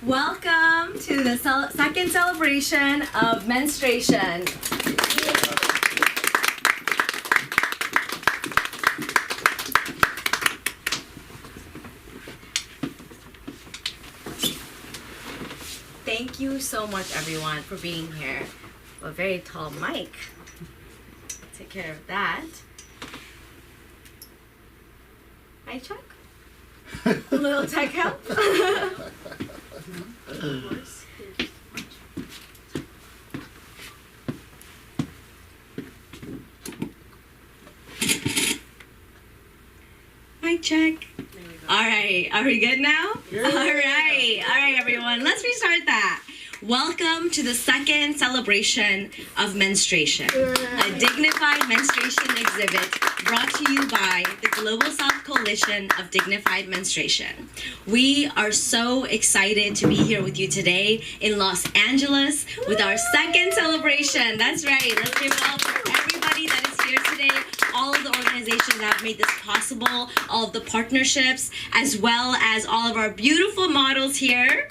Welcome to the second celebration of menstruation. Thank you so much, everyone, for being here. A very tall mic. Take care of that. Hi, Chuck. A little tech help. Hi, Chuck. All right, are we good now? Yeah. All right, everyone. Let's restart that. Welcome to the second celebration of menstruation, a dignified menstruation exhibit brought to you by the Global South Coalition of Dignified Menstruation. We are so excited to be here with you today in Los Angeles with our second celebration. That's right. Let's give it all for everybody that is here today, all of the organizations that have made this possible, all of the partnerships, as well as all of our beautiful models here.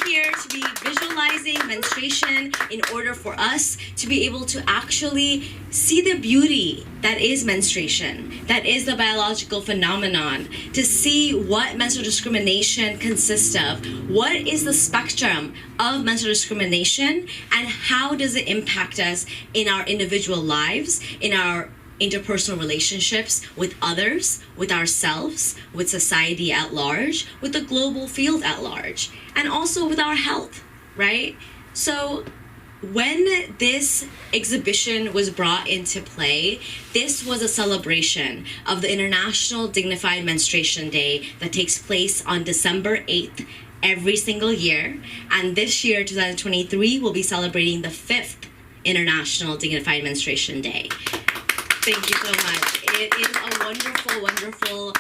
Here to be visualizing menstruation in order for us to be able to actually see the beauty that is menstruation, that is the biological phenomenon, to see what menstrual discrimination consists of, what is the spectrum of menstrual discrimination, and how does it impact us in our individual lives, in our interpersonal relationships with others, with ourselves, with society at large, with the global field at large, and also with our health, right? So when this exhibition was brought into play, this was a celebration of the International Dignified Menstruation Day that takes place on December 8th every single year. And this year, 2023, we'll be celebrating the 5th International Dignified Menstruation Day. Thank you so much. It is a wonderful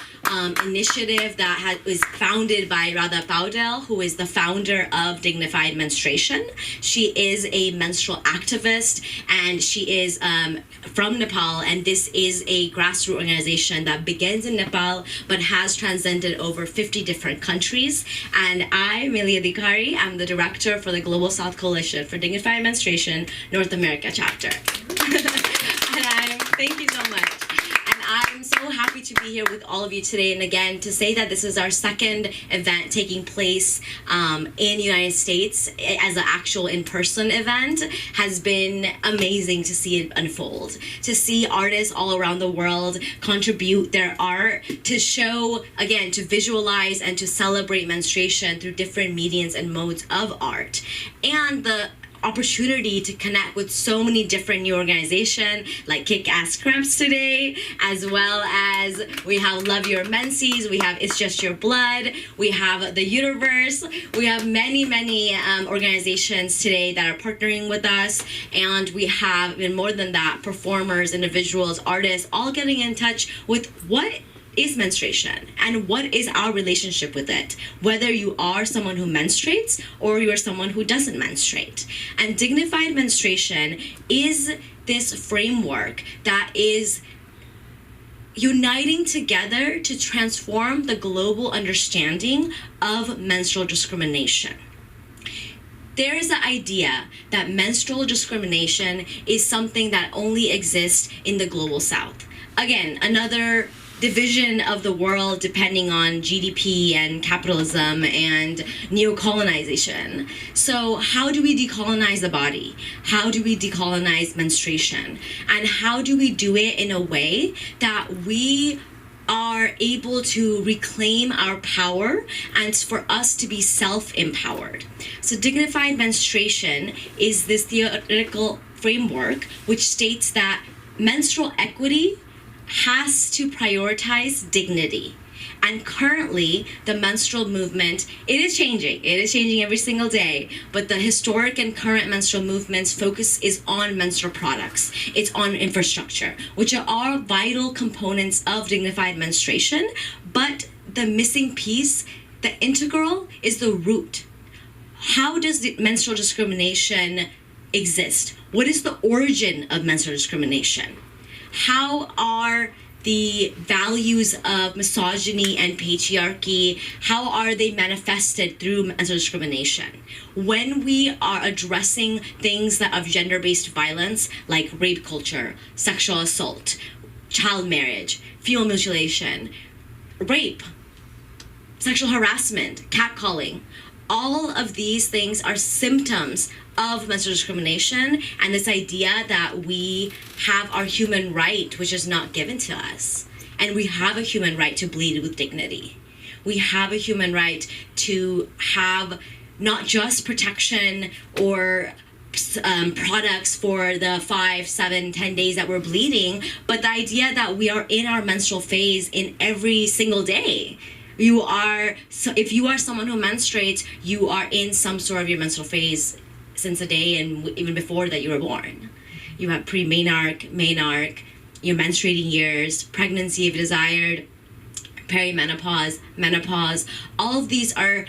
initiative that was founded by Radha Paudel, who is the founder of Dignified Menstruation. She is a menstrual activist, and she is from Nepal, and this is a grassroots organization that begins in Nepal but has transcended over 50 different countries. And I, Milia Dikari, am the director for the Global South Coalition for Dignified Menstruation North America chapter. Thank you so much. And I'm so happy to be here with all of you today. And again, to say that this is our second event taking place in the United States as an actual in-person event has been amazing to see it unfold. To see artists all around the world contribute their art to show, again, to visualize and to celebrate menstruation through different mediums and modes of art. And the opportunity to connect with so many different new organizations like Kick-Ass Cramps today, as well as we have Love Your Menses, we have It's Just Your Blood, we have The Universe, we have many organizations today that are partnering with us, and we have, and more than that, performers, individuals, artists, all getting in touch with what is menstruation and what is our relationship with it, whether you are someone who menstruates or you're someone who doesn't menstruate. And dignified menstruation is this framework that is uniting together to transform the global understanding of menstrual discrimination. there is the idea that menstrual discrimination is something that only exists in the global south. Again, another division of the world depending on GDP and capitalism and neocolonization. So how do we decolonize the body? How do we decolonize menstruation? And how do we do it in a way that we are able to reclaim our power and for us to be self-empowered? So dignified menstruation is this theoretical framework which states that menstrual equity has to prioritize dignity. And currently, the menstrual movement, it is changing. It is changing every single day. But the historic and current menstrual movement's focus is on menstrual products. It's on infrastructure, which are vital components of dignified menstruation. But the missing piece, the integral, is the root. How does the menstrual discrimination exist? What is the origin of menstrual discrimination? How are the values of misogyny and patriarchy, how are they manifested through menstrual discrimination? When we are addressing things that of gender-based violence, like rape culture, sexual assault, child marriage, female mutilation, rape, sexual harassment, catcalling, all of these things are symptoms of menstrual discrimination and this idea that we have our human right, which is not given to us. And we have a human right to bleed with dignity. We have a human right to have not just protection or products for the 5, 7, 10 days that we're bleeding, but the idea that we are in our menstrual phase in every single day. If you are someone who menstruates, you are in some sort of your menstrual phase since the day and even before that you were born. You have pre-menarche, menarche, your menstruating years, pregnancy if desired, perimenopause, menopause. All of these are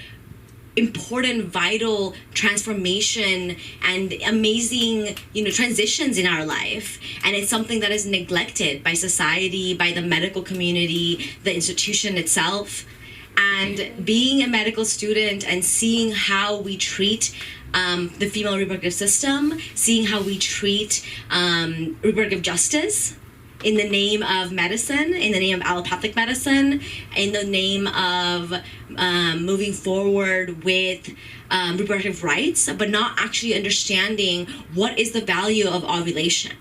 important, vital transformation and amazing, transitions in our life. And it's something that is neglected by society, by the medical community, the institution itself. And being a medical student and seeing how we treat the female reproductive system, seeing how we treat reproductive justice in the name of medicine, in the name of allopathic medicine, in the name of moving forward with reproductive rights, but not actually understanding what is the value of ovulation.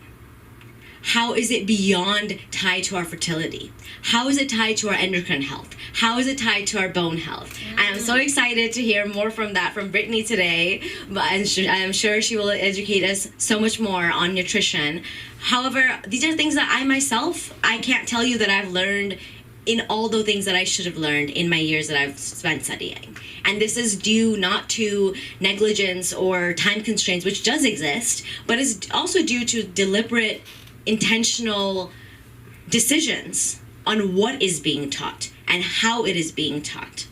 How is it beyond tied to our fertility? How is it tied to our endocrine health? How is it tied to our bone health? And I'm so excited to hear more from Brittany today. But I'm sure she will educate us so much more on nutrition. However, these are things that I can't tell you that I've learned in all the things that I should have learned in my years that I've spent studying. And this is due not to negligence or time constraints, which does exist, but it's also due to deliberate, intentional decisions on what is being taught and how it is being taught.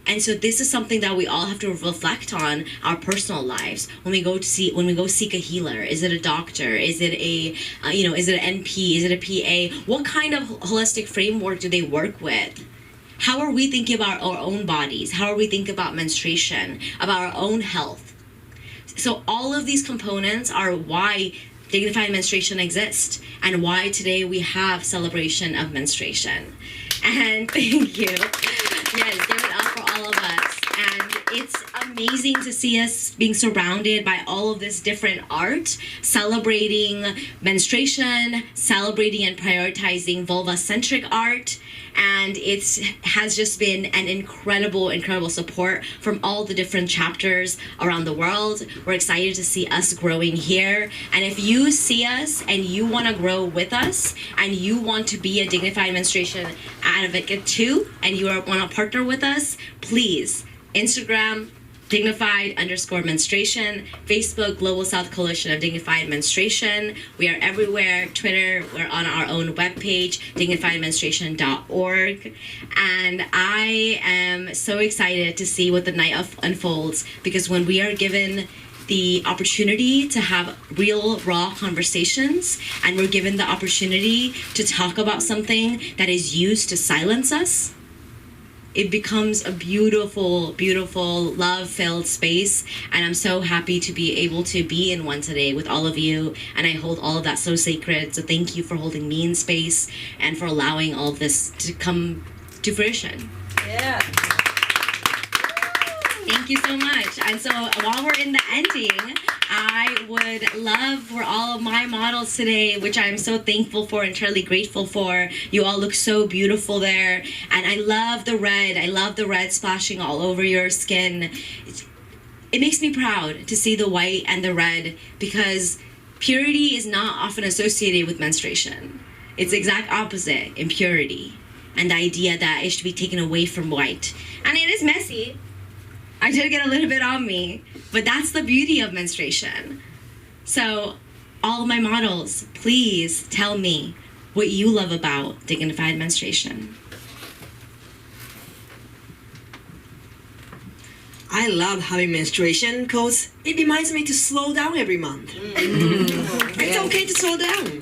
And so this is something that we all have to reflect on our personal lives when we go seek a healer. Is it a doctor? Is it is it an NP? Is it a PA? What kind of holistic framework do they work with? How are we thinking about our own bodies? How are we thinking about menstruation, about our own health? So all of these components are why dignified menstruation exists and why today we have celebration of menstruation. And thank you. Yes, give it up for all of us. And it's amazing to see us being surrounded by all of this different art, celebrating menstruation, celebrating and prioritizing vulva-centric art. And it has just been an incredible support from all the different chapters around the world. We're excited to see us growing here. And if you see us and you want to grow with us and you want to be a dignified menstruation advocate too, and you want to partner with us, please, Instagram, Dignified_menstruation, Facebook, Global South Coalition of Dignified Menstruation. We are everywhere. Twitter, we're on our own webpage, dignifiedmenstruation.org. And I am so excited to see what the night unfolds, because when we are given the opportunity to have real, raw conversations, and we're given the opportunity to talk about something that is used to silence us, it becomes a beautiful, beautiful, love-filled space. And I'm so happy to be able to be in one today with all of you. And I hold all of that so sacred. So thank you for holding me in space and for allowing all of this to come to fruition. Yeah. Thank you so much. And so while we're in the ending, I would love for all of my models today, which I'm so thankful for and truly grateful for. You all look so beautiful there. And I love the red. I love the red splashing all over your skin. It makes me proud to see the white and the red, because purity is not often associated with menstruation. It's the exact opposite, impurity. And the idea that it should be taken away from white. And it is messy. I did get a little bit on me, but that's the beauty of menstruation. So all of my models, please tell me what you love about dignified menstruation. I love having menstruation because it reminds me to slow down every month. It's okay to slow down.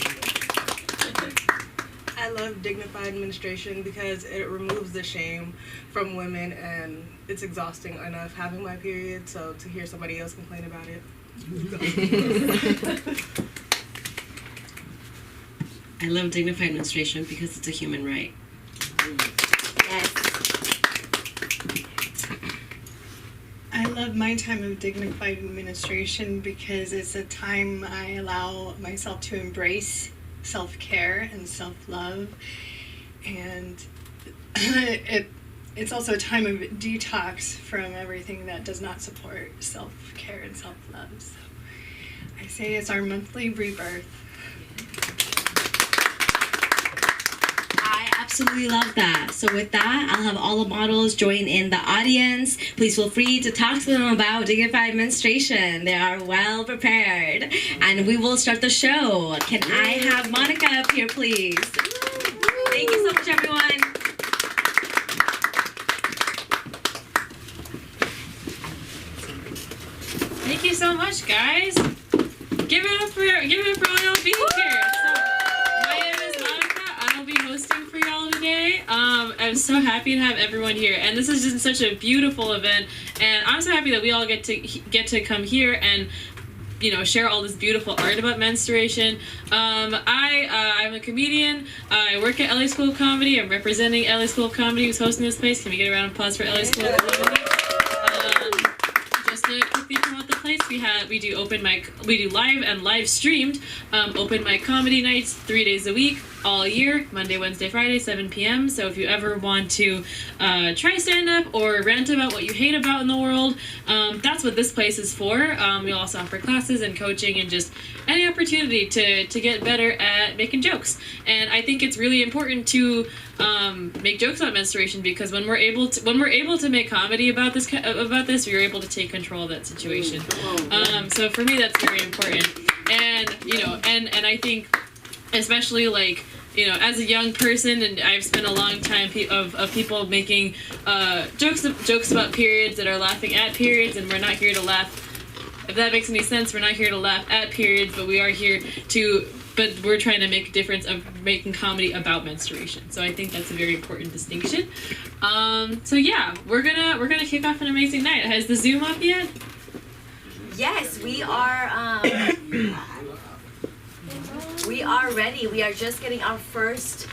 I love dignified menstruation because it removes the shame from women, and it's exhausting enough having my period, so to hear somebody else complain about it. I love dignified menstruation because it's a human right. Yes. I love my time of dignified administration because it's a time I allow myself to embrace self-care and self-love, and it's also a time of detox from everything that does not support self-care and self-love. So I say it's our monthly rebirth. I absolutely love that. So with that, I'll have all the models join in the audience. Please feel free to talk to them about dignified menstruation. They are well prepared. And we will start the show. Can I have Monica up here, please? Thank you so much, everyone. Thank you so much, guys. Give it up for all being here. So, my name is Monica. I'll be hosting for y'all today. I'm so happy to have everyone here, and this is just such a beautiful event. And I'm so happy that we all get to come here and share all this beautiful art about menstruation. I'm a comedian. I work at LA School of Comedy. I'm representing LA School of Comedy, who's hosting this place. Can we get a round of applause for LA School of Comedy? Just to quickly promote the place, we do open mic, we do live and live streamed open mic comedy nights 3 days a week, all year, Monday, Wednesday, Friday, 7 p.m. So if you ever want to try stand-up or rant about what you hate about in the world, that's what this place is for. We also offer classes and coaching and just any opportunity to get better at making jokes. And I think it's really important to make jokes about menstruation, because when we're able to make comedy about this, we're able to take control of that situation. So for me, that's very important. And and I think, especially as a young person, and I've spent a long time of people making jokes about periods that are laughing at periods, and we're not here to laugh. If that makes any sense, we're not here to laugh at periods, but we are here but we're trying to make a difference of making comedy about menstruation. So I think that's a very important distinction. So yeah, we're gonna kick off an amazing night. Has the Zoom up yet? Yes, we are. We are ready. We are just getting our first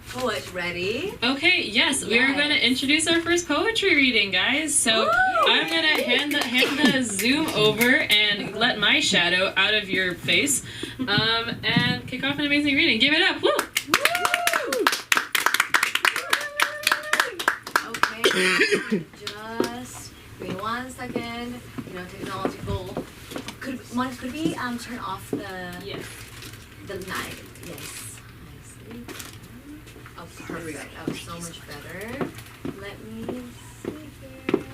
poet ready. Okay, yes, we are going to introduce our first poetry reading, guys. So I'm going to hand the Zoom over and let my shadow out of your face, and kick off an amazing reading. Give it up. Woo! Okay, just give me 1 second. Technological. Could we turn off the light? Yes. I see. Oh, perfect. Oh, so much better. Let me see here.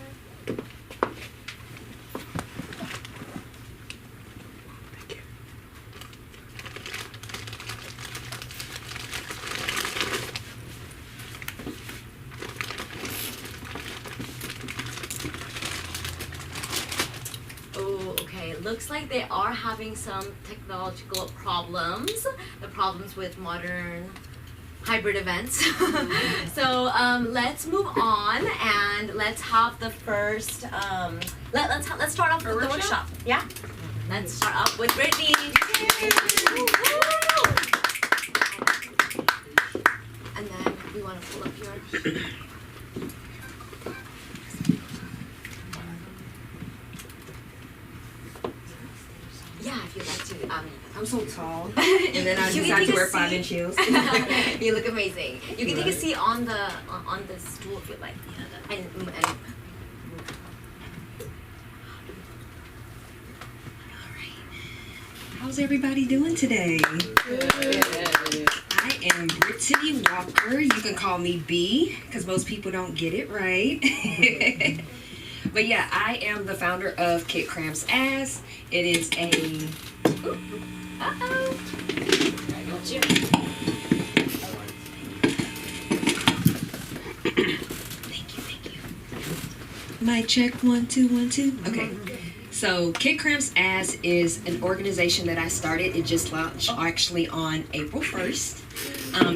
Looks like they are having some technological problems. The problems with modern hybrid events. So let's move on and let's have the first. Let's start off with the workshop. Yeah. Let's start off with Brittany. And then we want to pull up your. Yeah, if you'd like to. I'm so tall. And then I decided to wear 5-inch heels. You look amazing. You can take a seat on the stool if you'd like. And How's everybody doing today? I am Brittany Walker. You can call me B, because most people don't get it right. But yeah, I am the founder of Kick Cramps Ass. It is a... Thank you. Mic check, 1 2 1 2. Okay. So Kick Cramps Ass is an organization that I started. It just launched actually on April 1st.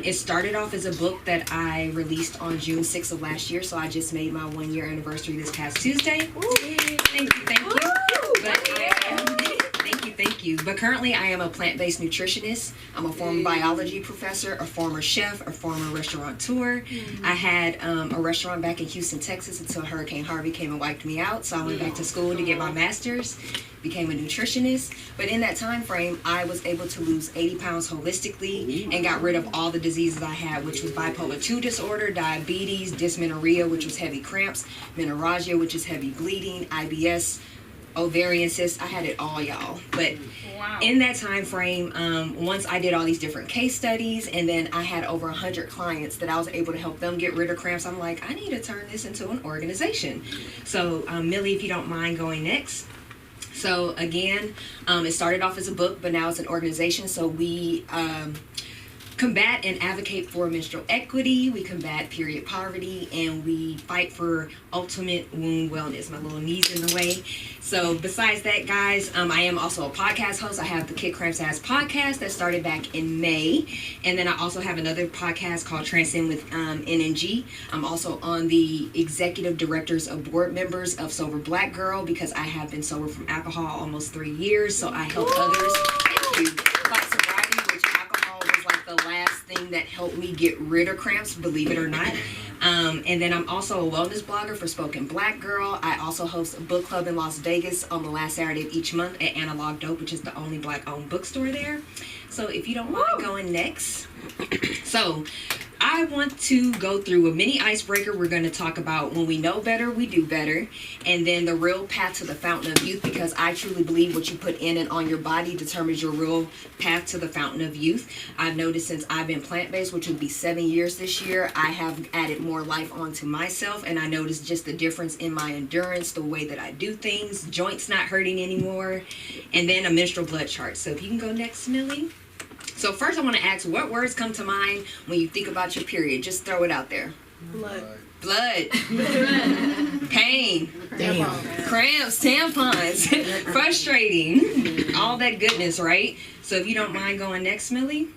It started off as a book that I released on June 6th of last year. So I just made my 1-year anniversary this past Tuesday. Thank you. Thank you. But currently I am a plant-based nutritionist. I'm a former biology professor, a former chef, a former restaurateur. I had a restaurant back in Houston, Texas until Hurricane Harvey came and wiped me out. So I went back to school to get my master's, became a nutritionist. But in that time frame, I was able to lose 80 pounds holistically and got rid of all the diseases I had, which was bipolar 2 disorder, diabetes, dysmenorrhea, which was heavy cramps, menorrhagia, which is heavy bleeding, IBS, ovarian cysts. I had it all, y'all. But in that time frame, once I did all these different case studies, and then I had over 100 clients that I was able to help them get rid of cramps, I'm like, I need to turn this into an organization. So Millie, if you don't mind going next. So again, it started off as a book, but now it's an organization. So we combat and advocate for menstrual equity, we combat period poverty, and we fight for ultimate womb wellness. My little knee's in the way. So besides that, guys, I am also a podcast host. I have the Kick Cramps Ass podcast that started back in May. And then I also have another podcast called Transcend with NNG. I'm also on the executive directors of board members of Sober Black Girl because I have been sober from alcohol almost 3 years. So I help others. Thank you. Fight sobriety, which alcohol was like the last thing that helped me get rid of cramps, believe it or not. And then I'm also a wellness blogger for Spoken Black Girl. I also host a book club in Las Vegas on the last Saturday of each month at Analog Dope, which is the only black-owned bookstore there. So if you don't mind going next. So I want to go through a mini icebreaker. We're going to talk about when we know better, we do better. And then the real path to the fountain of youth, because I truly believe what you put in and on your body determines your real path to the fountain of youth. I've noticed since I've been plant-based, which would be 7 years this year, I have added more life onto myself. And I noticed just the difference in my endurance, the way that I do things, joints not hurting anymore, and then a menstrual blood chart. So if you can go next, Millie. So first I want to ask, what words come to mind when you think about your period? Just throw it out there. Blood. Pain. Cramps, tampons, frustrating, all that goodness, right? So if you don't mind going next, Millie.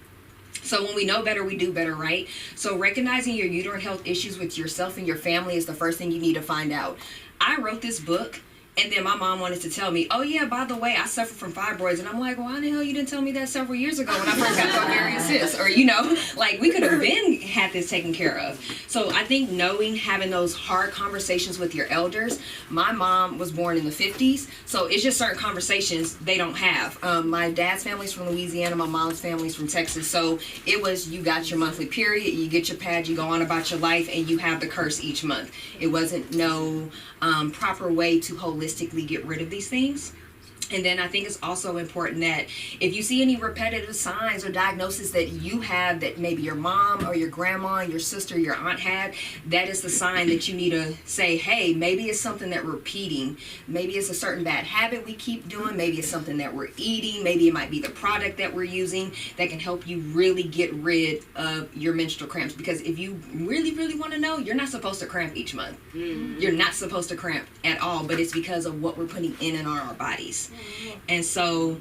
So when we know better, we do better, right? So recognizing your uterine health issues with yourself and your family is the first thing you need to find out. I wrote this book. And then my mom wanted to tell me, oh yeah, by the way, I suffer from fibroids. And I'm like, why the hell you didn't tell me that several years ago when I first got the ovarian cyst? Or, you know, like we could have been had this taken care of. So I think knowing, having those hard conversations with your elders. My mom was born in the 50s. So it's just certain conversations they don't have. My dad's family's from Louisiana. My mom's family's from Texas. So it was, you got your monthly period, you get your pad, you go on about your life, and you have the curse each month. It wasn't no proper way to holistically get rid of these things. And then I think it's also important that if you see any repetitive signs or diagnoses that you have that maybe your mom or your grandma, your sister, your aunt had, that is the sign that you need to say, hey, maybe it's something that we're repeating. Maybe it's a certain bad habit we keep doing. Maybe it's something that we're eating. Maybe it might be the product that we're using that can help you really get rid of your menstrual cramps. Because if you really, really want to know, you're not supposed to cramp each month. You're not supposed to cramp at all, but it's because of what we're putting in and on our bodies. And so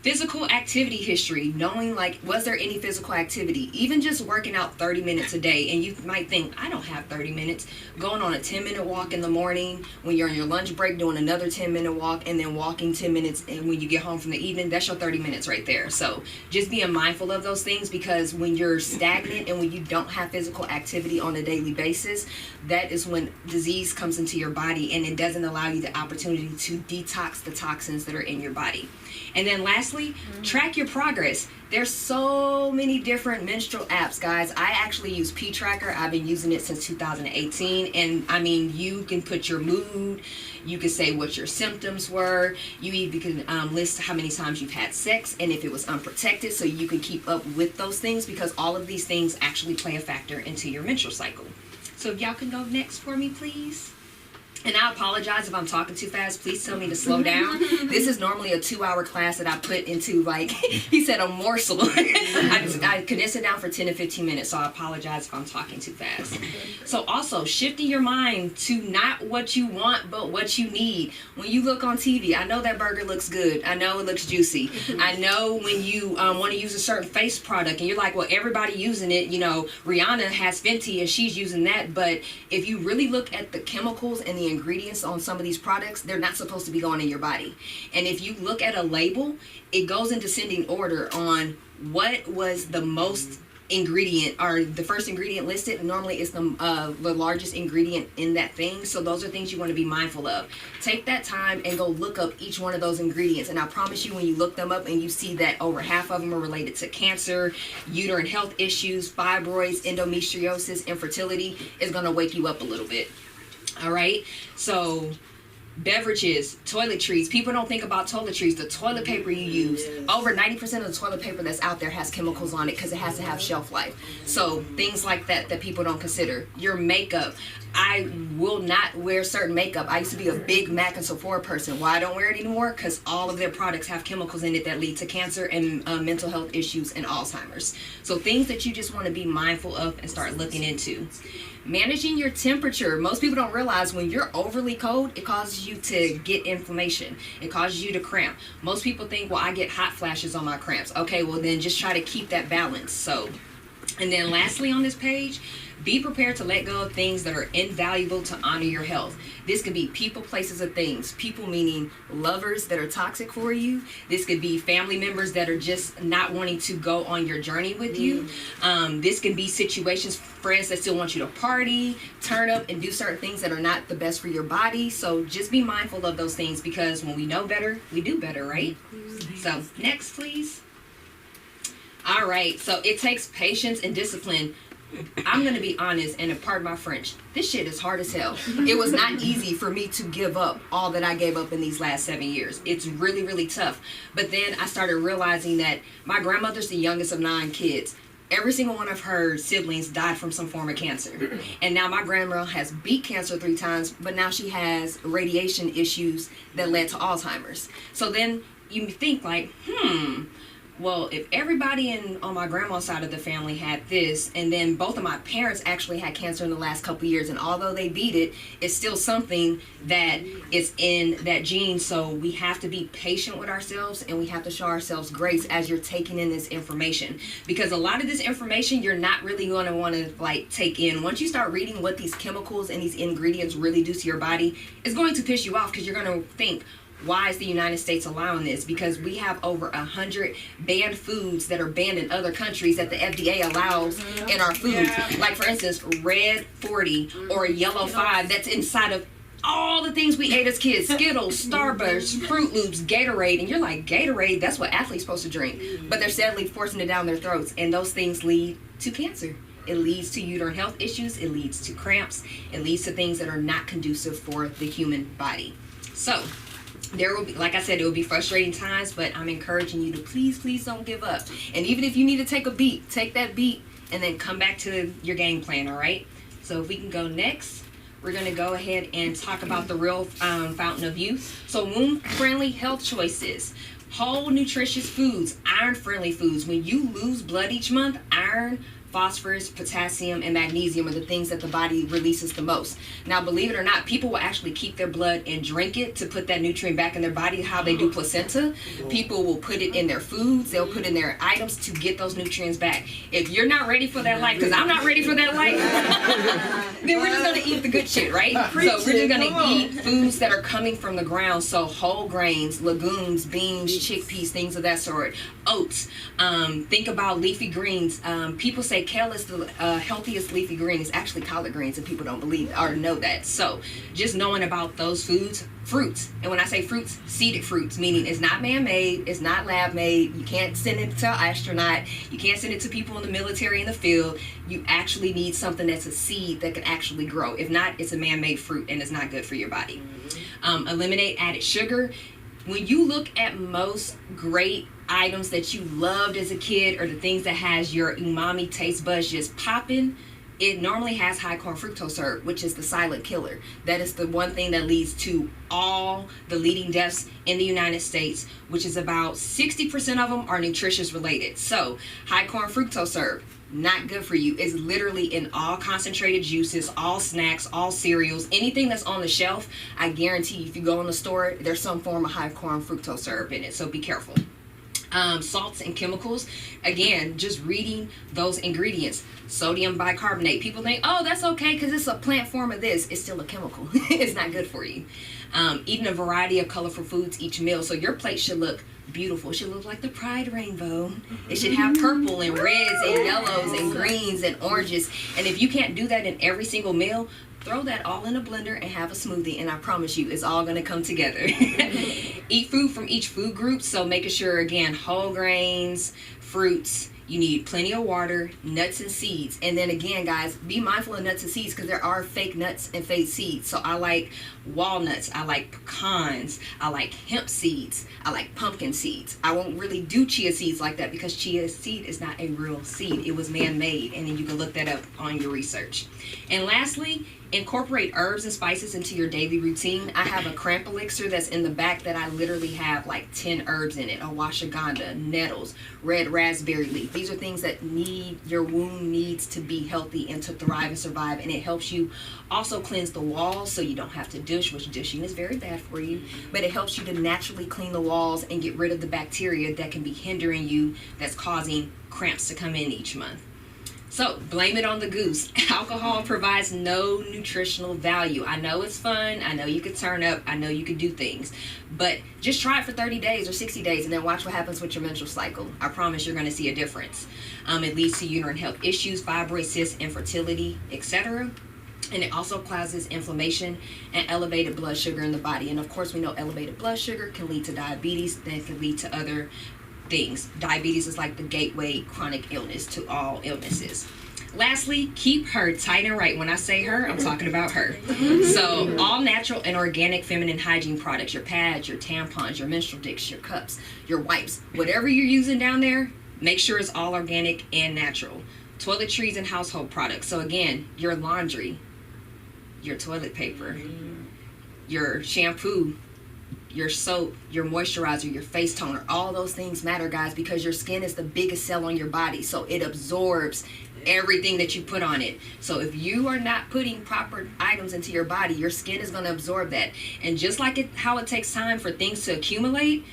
Physical activity history, knowing like, was there any physical activity? Even just working out 30 minutes a day, and you might think, I don't have 30 minutes. Going on a 10-minute walk in the morning, when you're on your lunch break, doing another 10-minute walk, and then walking 10 minutes, and when you get home from the evening, that's your 30 minutes right there. So just being mindful of those things, because when you're stagnant and when you don't have physical activity on a daily basis, that is when disease comes into your body, and it doesn't allow you the opportunity to detox the toxins that are in your body. And then lastly, track your progress. There's so many different menstrual apps, guys. I actually use P-Tracker. I've been using it since 2018. And I mean, you can put your mood, you can say what your symptoms were, you even can list how many times you've had sex and if it was unprotected, so you can keep up with those things, because all of these things actually play a factor into your menstrual cycle. So if y'all can go next for me, please. And I apologize if I'm talking too fast. Please tell me to slow down. This is normally a 2-hour class that I put into, like, he said, a morsel. I condense it down for 10 to 15 minutes, so I apologize if I'm talking too fast. So also, shifting your mind to not what you want, but what you need. When you look on TV, I know that burger looks good. I know it looks juicy. I know when you want to use a certain face product, and you're like, well, everybody using it. You know, Rihanna has Fenty, and she's using that. But if you really look at the chemicals and the ingredients on some of these products, they're not supposed to be going in your body. And if you look at a label, it goes in descending order on what was the most ingredient, or the first ingredient listed. Normally it's the largest ingredient in that thing. So those are things you want to be mindful of. Take that time and go look up each one of those ingredients, and I promise you, when you look them up and you see that over half of them are related to cancer, uterine health issues, fibroids, endometriosis, infertility, it's going to wake you up a little bit. All right, so beverages, toiletries. People don't think about toiletries. The toilet paper you use, over 90% of the toilet paper that's out there has chemicals on it, because it has to have shelf life. So things like that people don't consider. Your makeup. I will not wear certain makeup. I used to be a big MAC and Sephora person. Why I don't wear it anymore? Because all of their products have chemicals in it that lead to cancer and mental health issues and Alzheimer's. So things that you just want to be mindful of and start looking into. Managing your temperature. Most people don't realize when you're overly cold, it causes you to get inflammation. It causes you to cramp. Most people think, well, I get hot flashes on my cramps. Okay, well then just try to keep that balance. So, and then lastly on this page, be prepared to let go of things that are invaluable to honor your health. This could be people, places, or things. People meaning lovers that are toxic for you. This could be family members that are just not wanting to go on your journey with you. This can be situations, friends that still want you to party, turn up, and do certain things that are not the best for your body. So just be mindful of those things, because when we know better, we do better, right? So next, please. All right, so it takes patience and discipline. I'm going to be honest, and pardon my French, this shit is hard as hell. It was not easy for me to give up all that I gave up in these last 7 years. It's really, really tough. But then I started realizing that my grandmother's the youngest of 9 kids. Every single one of her siblings died from some form of cancer. And now my grandma has beat cancer 3 times, but now she has radiation issues that led to Alzheimer's. So then you think like, well, if everybody on my grandma's side of the family had this, and then both of my parents actually had cancer in the last couple years, and although they beat it, it's still something that is in that gene. So we have to be patient with ourselves, and we have to show ourselves grace as you're taking in this information, because a lot of this information you're not really going to want to like take in. Once you start reading what these chemicals and these ingredients really do to your body, it's going to piss you off, because you're going to think, why is the United States allowing this? Because we have over 100 banned foods that are banned in other countries that the FDA allows in our foods. Like, for instance, red 40 or yellow 5 that's inside of all the things we ate as kids. Skittles, Starburst, Fruit Loops, Gatorade. And you're like, Gatorade? That's what athletes supposed to drink. But they're sadly forcing it down their throats. And those things lead to cancer. It leads to uterine health issues. It leads to cramps. It leads to things that are not conducive for the human body. So there will be, like I said, it will be frustrating times, but I'm encouraging you to please don't give up. And even if you need to take a beat, take that beat and then come back to your game plan, all right? So if we can go next, we're going to go ahead and talk about the real fountain of youth. So womb-friendly health choices, whole nutritious foods, iron-friendly foods. When you lose blood each month, iron phosphorus, potassium, and magnesium are the things that the body releases the most. Now, believe it or not, people will actually keep their blood and drink it to put that nutrient back in their body, how they do placenta. People will put it in their foods, they'll put in their items to get those nutrients back. If you're not ready for that life, because I'm not ready for that life, then we're just going to eat the good shit, right? So we're just going to eat foods that are coming from the ground, so whole grains, legumes, beans, chickpeas, things of that sort, oats. Think about leafy greens. People say kale is the healthiest leafy green. It's actually collard greens, and people don't believe or know that. So just knowing about those foods, fruits, and when I say fruits, seeded fruits, meaning it's not man-made, it's not lab-made. You can't send it to an astronaut. You can't send it to people in the military in the field. You actually need something that's a seed that can actually grow. If not, it's a man-made fruit, and it's not good for your body. Eliminate added sugar. When you look at most great items that you loved as a kid, or the things that has your umami taste buds just popping, it normally has high corn fructose syrup, which is the silent killer. That is the one thing that leads to all the leading deaths in the United States, which is about 60% of them are nutritious related. So high corn fructose syrup, not good for you. It's literally in all concentrated juices, all snacks, all cereals, anything that's on the shelf. I guarantee if you go in the store, there's some form of high corn fructose syrup in it, so be careful. Salts and chemicals, again, just reading those ingredients. Sodium bicarbonate, people think, oh, that's okay because it's a plant form of this. It's still a chemical. It's not good for you. Eating a variety of colorful foods each meal, so your plate should look beautiful. It should look like the pride rainbow. It should have purple and reds and yellows and greens and oranges. And if you can't do that in every single meal, throw that all in a blender and have a smoothie, and I promise you it's all going to come together. Eat food from each food group, so making sure, again, whole grains, fruits. You need plenty of water, nuts and seeds. And then again, guys, be mindful of nuts and seeds because there are fake nuts and fake seeds. So I like walnuts, I like pecans, I like hemp seeds, I like pumpkin seeds. I won't really do chia seeds like that because chia seed is not a real seed. It was man-made, and then you can look that up on your research. And lastly, incorporate herbs and spices into your daily routine. I have a cramp elixir that's in the back that I literally have like 10 herbs in it. Ashwagandha, nettles, red raspberry leaf. These are things that your wound needs to be healthy and to thrive and survive, and it helps you also cleanse the walls so you don't have to dish, which dishing is very bad for you, but it helps you to naturally clean the walls and get rid of the bacteria that can be hindering you, that's causing cramps to come in each month. So, blame it on the goose. Alcohol provides no nutritional value. I know it's fun. I know you could turn up. I know you could do things. But just try it for 30 days or 60 days and then watch what happens with your menstrual cycle. I promise you're going to see a difference. It leads to uterine health issues, fibroid cysts, infertility, etc. And it also causes inflammation and elevated blood sugar in the body. And of course, we know elevated blood sugar can lead to diabetes. That can lead to other things. Diabetes is like the gateway chronic illness to all illnesses. Lastly, keep her tight and right. When I say her, I'm talking about her. So all natural and organic feminine hygiene products, your pads, your tampons, your menstrual discs, your cups, your wipes, whatever you're using down there, make sure it's all organic and natural. Toiletries and household products. So again, your laundry, your toilet paper, your shampoo, your soap, your moisturizer, your face toner, all those things matter, guys, because your skin is the biggest cell on your body, so it absorbs everything that you put on it. So if you are not putting proper items into your body, your skin is going to absorb that. And just like how it takes time for things to accumulate,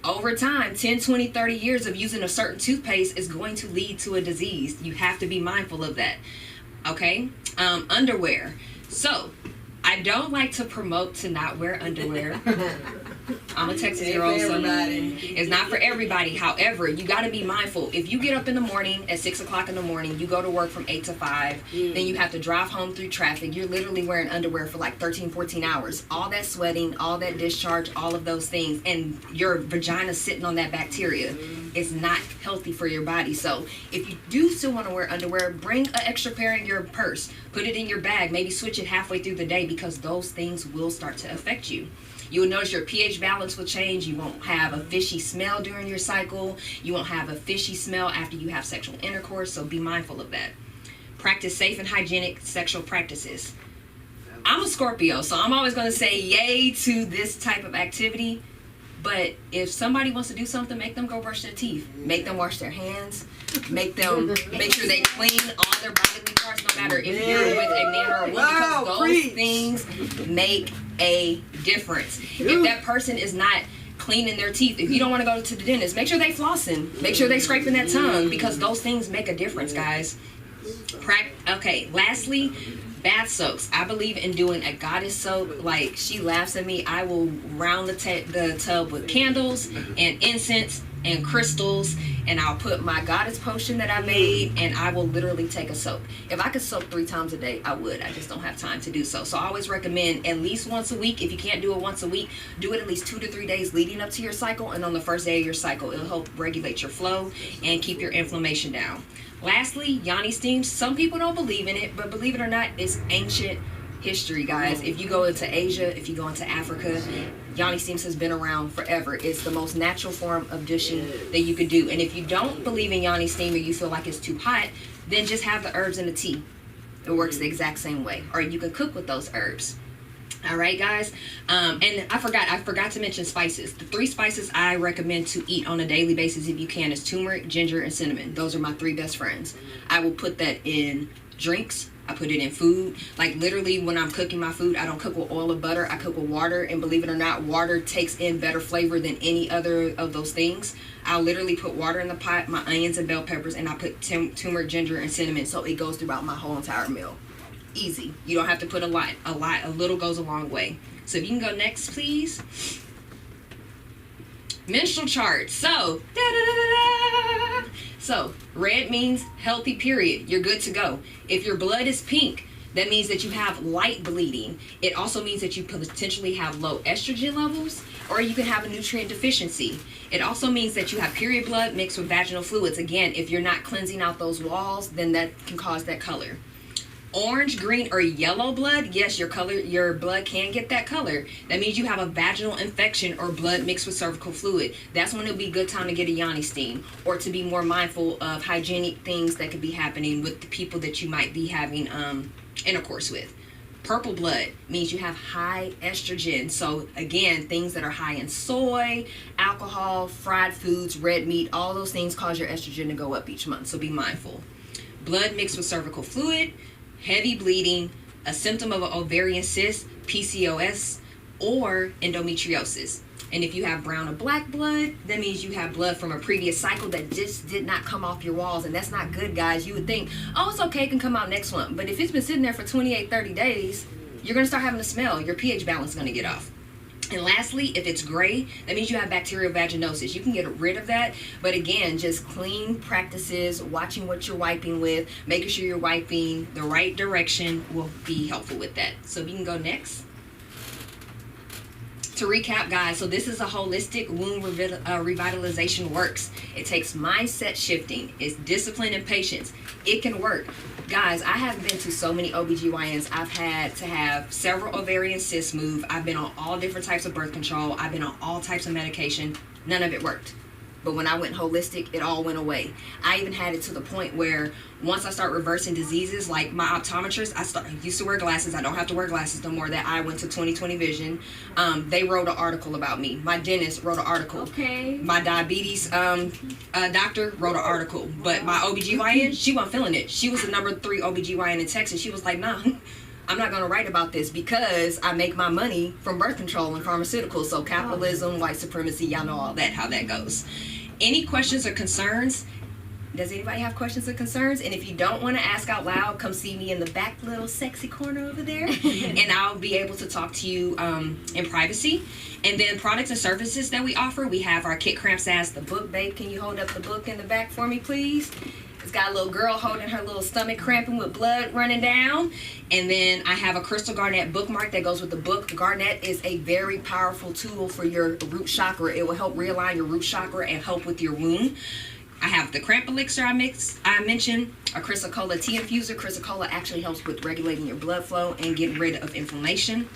over time, 10, 20, 30 years of using a certain toothpaste is going to lead to a disease. You have to be mindful of that. Okay? Underwear. So, I don't like to promote to not wear underwear. I'm a Texas girl, so it's not for everybody. However, you got to be mindful. If you get up in the morning at 6 o'clock in the morning, you go to work from 8 to 5, then you have to drive home through traffic. You're literally wearing underwear for like 13, 14 hours. All that sweating, all that discharge, all of those things, and your vagina's sitting on that bacteria. It's not healthy for your body. So if you do still want to wear underwear, bring an extra pair in your purse. Put it in your bag. Maybe switch it halfway through the day because those things will start to affect you. You will notice your pH balance will change. You won't have a fishy smell during your cycle. You won't have a fishy smell after you have sexual intercourse, so be mindful of that. Practice safe and hygienic sexual practices. I'm a Scorpio, so I'm always going to say yay to this type of activity. But if somebody wants to do something, make them go brush their teeth. Make them wash their hands. Make sure they clean all their bodily parts, no matter if you're with a man or a woman, because those things make a difference. If that person is not cleaning their teeth, if you don't want to go to the dentist, make sure they flossing. Make sure they scraping that tongue, because those things make a difference, guys. Okay, lastly, bath soaks. I believe in doing a goddess soak. Like, she laughs at me. I will round the tub with candles and incense and crystals, and I'll put my goddess potion that I made, and I will literally take a soak. If I could soak 3 times a day, I would. I just don't have time to do so. So I always recommend at least once a week. If you can't do it once a week, do it at least 2 to 3 days leading up to your cycle, and on the first day of your cycle, it'll help regulate your flow and keep your inflammation down. Lastly, yoni steam. Some people don't believe in it, but believe it or not, it's ancient history, guys. If you go into Asia, if you go into Africa, yoni steams has been around forever. It's the most natural form of douching that you could do. And if you don't believe in yoni steam, or you feel like it's too hot, then just have the herbs in the tea. It works the exact same way. Or you can cook with those herbs. All right, guys. And I forgot to mention spices. The 3 spices I recommend to eat on a daily basis, if you can, is turmeric, ginger, and cinnamon. Those are my 3 best friends. I will put that in drinks. I put it in food. Like, literally, when I'm cooking my food, I don't cook with oil or butter. I cook with water. And believe it or not, water takes in better flavor than any other of those things. I'll literally put water in the pot, my onions and bell peppers, and I put turmeric, ginger, and cinnamon, so it goes throughout my whole entire meal. Easy. You don't have to put a lot. A little goes a long way. So if you can go next, please. Menstrual chart. So, so red means healthy period. You're good to go. If your blood is pink, that means that you have light bleeding. It also means that you potentially have low estrogen levels, or you can have a nutrient deficiency. It also means that you have period blood mixed with vaginal fluids. Again, if you're not cleansing out those walls, then that can cause that color. Orange, green, or yellow blood, yes, your blood can get that color. That means you have a vaginal infection or blood mixed with cervical fluid. That's when it'll be a good time to get a yoni steam, or to be more mindful of hygienic things that could be happening with the people that you might be having intercourse with. Purple blood means you have high estrogen. So again, things that are high in soy, alcohol, fried foods, red meat, all those things cause your estrogen to go up each month. So be mindful. Blood mixed with cervical fluid, heavy bleeding, a symptom of an ovarian cyst, PCOS, or endometriosis. And if you have brown or black blood, that means you have blood from a previous cycle that just did not come off your walls. And that's not good, guys. You would think, oh, it's okay, it can come out next month. But if it's been sitting there for 28, 30 days, you're going to start having a smell. Your pH balance is going to get off. And lastly, if it's gray, that means you have bacterial vaginosis. You can get rid of that. But again, just clean practices, watching what you're wiping with, making sure you're wiping the right direction will be helpful with that. So we can go next. To recap, guys, so this is a holistic wound revitalization works. It takes mindset shifting. It's discipline and patience. It can work. Guys, I have been to so many OBGYNs. I've had to have several ovarian cysts move. I've been on all different types of birth control. I've been on all types of medication. None of it worked. But when I went holistic, it all went away. I even had it to the point where once I start reversing diseases, like my optometrist, I used to wear glasses. I don't have to wear glasses no more. That I went to 20/20 vision. They wrote an article about me. My dentist wrote an article. Okay. My diabetes doctor wrote an article. But my OBGYN, she wasn't feeling it. She was the number 3 OBGYN in Texas. She was like, nah, I'm not going to write about this because I make my money from birth control and pharmaceuticals. So capitalism, white supremacy, y'all know all that, how that goes. Any questions or concerns? Does anybody have questions or concerns? And if you don't want to ask out loud, come see me in the back little sexy corner over there. And I'll be able to talk to you in privacy. And then products and services that we offer. We have our Kit Cramps as the book. Babe, can you hold up the book in the back for me, please? It's got a little girl holding her little stomach cramping with blood running down. And then I have a crystal garnet bookmark that goes with the book. Garnet is a very powerful tool for your root chakra. It will help realign your root chakra and help with your wound. I have the cramp elixir I mentioned, a chrysocolla tea infuser. Chrysocolla actually helps with regulating your blood flow and getting rid of inflammation.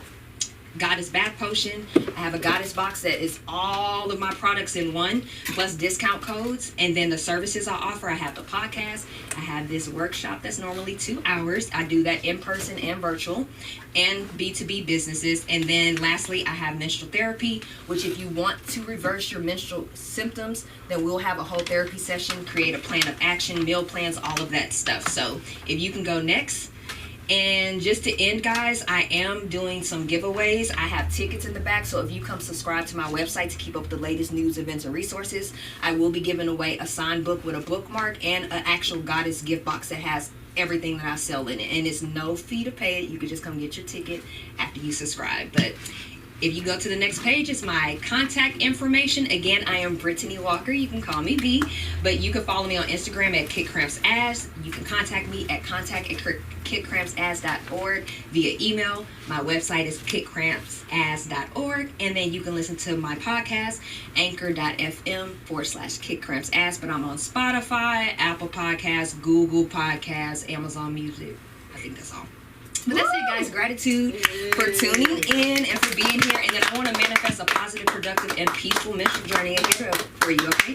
Goddess Bath Potion. I have a Goddess box that is all of my products in one, plus discount codes. And then the services I offer, I have the podcast. I have this workshop that's normally 2 hours. I do that in person and virtual, and B2B businesses. And then lastly, I have menstrual therapy, which if you want to reverse your menstrual symptoms, then we'll have a whole therapy session, create a plan of action, meal plans, all of that stuff. So if you can go next. And just to end, guys, I am doing some giveaways. I have tickets in the back, so if you come subscribe to my website to keep up with the latest news, events, and resources, I will be giving away a signed book with a bookmark and an actual Goddess gift box that has everything that I sell in it. And it's no fee to pay it. You can just come get your ticket after you subscribe. But if you go to the next page, it's my contact information. Again, I am Brittany Walker. You can call me B, but you can follow me on Instagram at KitCrampsAss. You can contact me at contact@kitcrampsass.org via email. My website is kitcrampsass.org, and then you can listen to my podcast, anchor.fm/kitcrampsass, but I'm on Spotify, Apple Podcasts, Google Podcasts, Amazon Music. I think that's all. But that's it, guys. Gratitude for tuning in and for being here. And then I want to manifest a positive, productive, and peaceful menstrual journey in here for you, okay?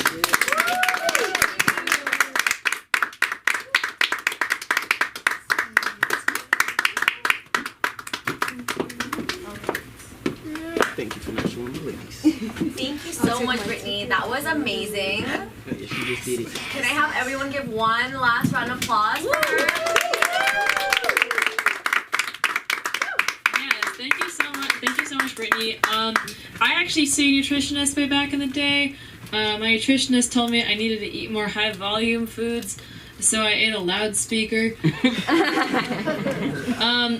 Thank you for not showing the ladies. Thank you so much, Brittany. That was amazing. Yeah, she just did it. Can I have everyone give one last round of applause for her? Thank you so much. Thank you so much, Brittany. I actually see a nutritionist way back in the day. My nutritionist told me I needed to eat more high volume foods, so I ate a loudspeaker.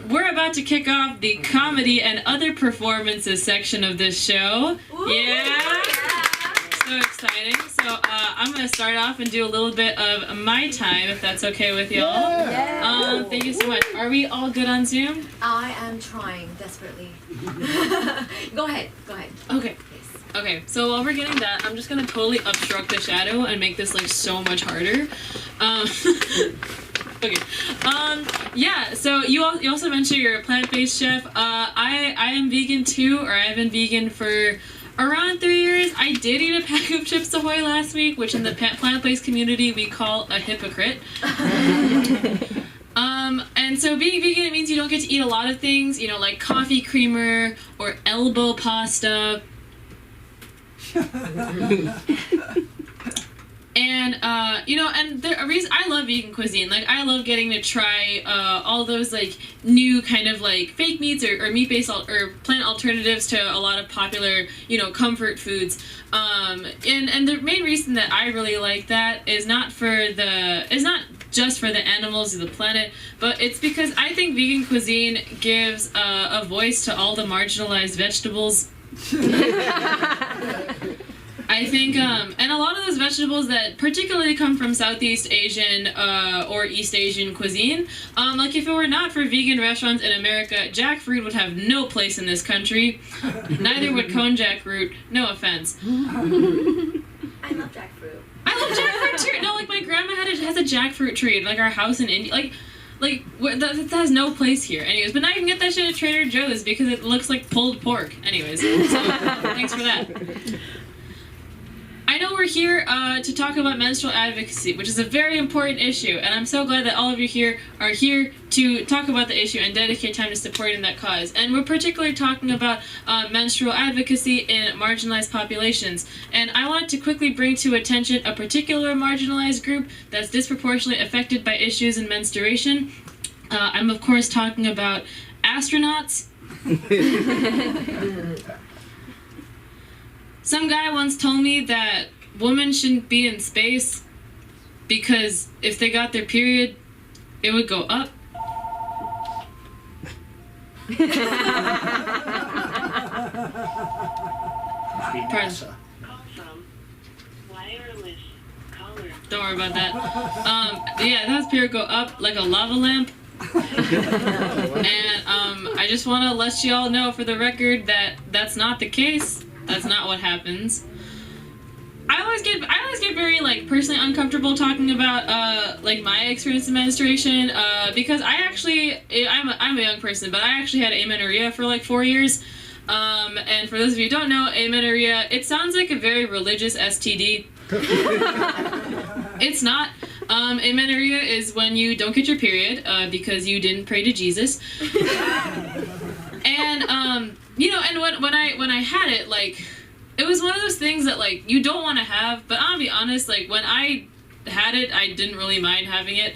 We're about to kick off the comedy and other performances section of this show. Ooh, yeah. So exciting. So I'm going to start off and do a little bit of my time, if that's okay with y'all. Yeah. Thank you so much. Are we all good on Zoom? I am trying desperately. Go ahead. Okay. Okay, so while we're getting that, I'm just gonna totally obstruct the shadow and make this like so much harder. Okay. Yeah. So you also mentioned you're a plant-based chef. I am vegan too, or I've been vegan for around 3 years. I did eat a pack of Chips Ahoy last week, which in the plant-based community we call a hypocrite. And so being vegan, it means you don't get to eat a lot of things, you know, like coffee creamer or elbow pasta. And you know, and a reason I love vegan cuisine. Like I love getting to try all those like new kind of like fake meats or meat-based or plant alternatives to a lot of popular, you know, comfort foods. And the main reason that I really like that is not just for the animals or the planet, but it's because I think vegan cuisine gives a voice to all the marginalized vegetables. I think, and a lot of those vegetables that particularly come from Southeast Asian or East Asian cuisine, like if it were not for vegan restaurants in America, jackfruit would have no place in this country. Neither would cone jackfruit. No offense. I love jackfruit. I love jackfruit too. No, like my grandma has a jackfruit tree in like our house in India. Like that has no place here. Anyways, but now you can get that shit at Trader Joe's because it looks like pulled pork. Anyways, so thanks for that. I know we're here to talk about menstrual advocacy, which is a very important issue, and I'm so glad that all of you here are here to talk about the issue and dedicate time to supporting that cause. And we're particularly talking about menstrual advocacy in marginalized populations. And I want to quickly bring to attention a particular marginalized group that's disproportionately affected by issues in menstruation. I'm of course talking about astronauts. Some guy once told me that women shouldn't be in space because if they got their period, it would go up. Don't worry about that. Yeah, that's period go up like a lava lamp. And I just want to let you all know for the record that that's not the case. That's not what happens. I always get very like personally uncomfortable talking about like my experience in menstruation because I'm a young person, but I actually had amenorrhea for like 4 years. And for those of you who don't know, amenorrhea, it sounds like a very religious STD. It's not. Amenorrhea is when you don't get your period because you didn't pray to Jesus. And and when I had it, like, it was one of those things that, like, you don't want to have. But I'll be honest, like, when I had it, I didn't really mind having it.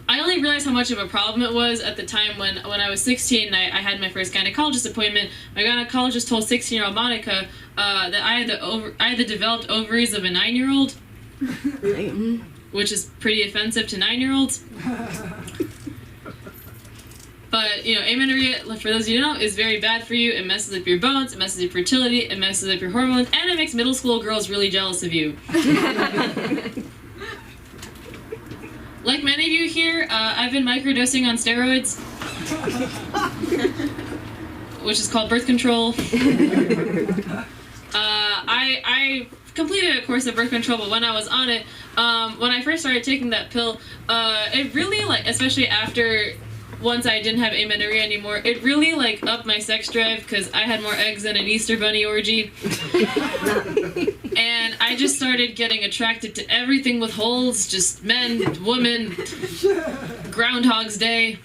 I only realized how much of a problem it was at the time when I was 16 and I had my first gynecologist appointment. My gynecologist told 16-year-old Monica that I had the developed ovaries of a 9-year-old, which is pretty offensive to 9-year-olds. But, amenorrhea, for those of you who don't know, is very bad for you. It messes up your bones, it messes up your fertility, it messes up your hormones, and it makes middle school girls really jealous of you. Like many of you here, I've been microdosing on steroids, which is called birth control. I completed a course of birth control, but when I was on it, when I first started taking that pill, it really, like, especially after once I didn't have amenorrhea anymore, it really, like, upped my sex drive because I had more eggs than an Easter Bunny orgy. And I just started getting attracted to everything with holes, just men, women, Groundhog's Day,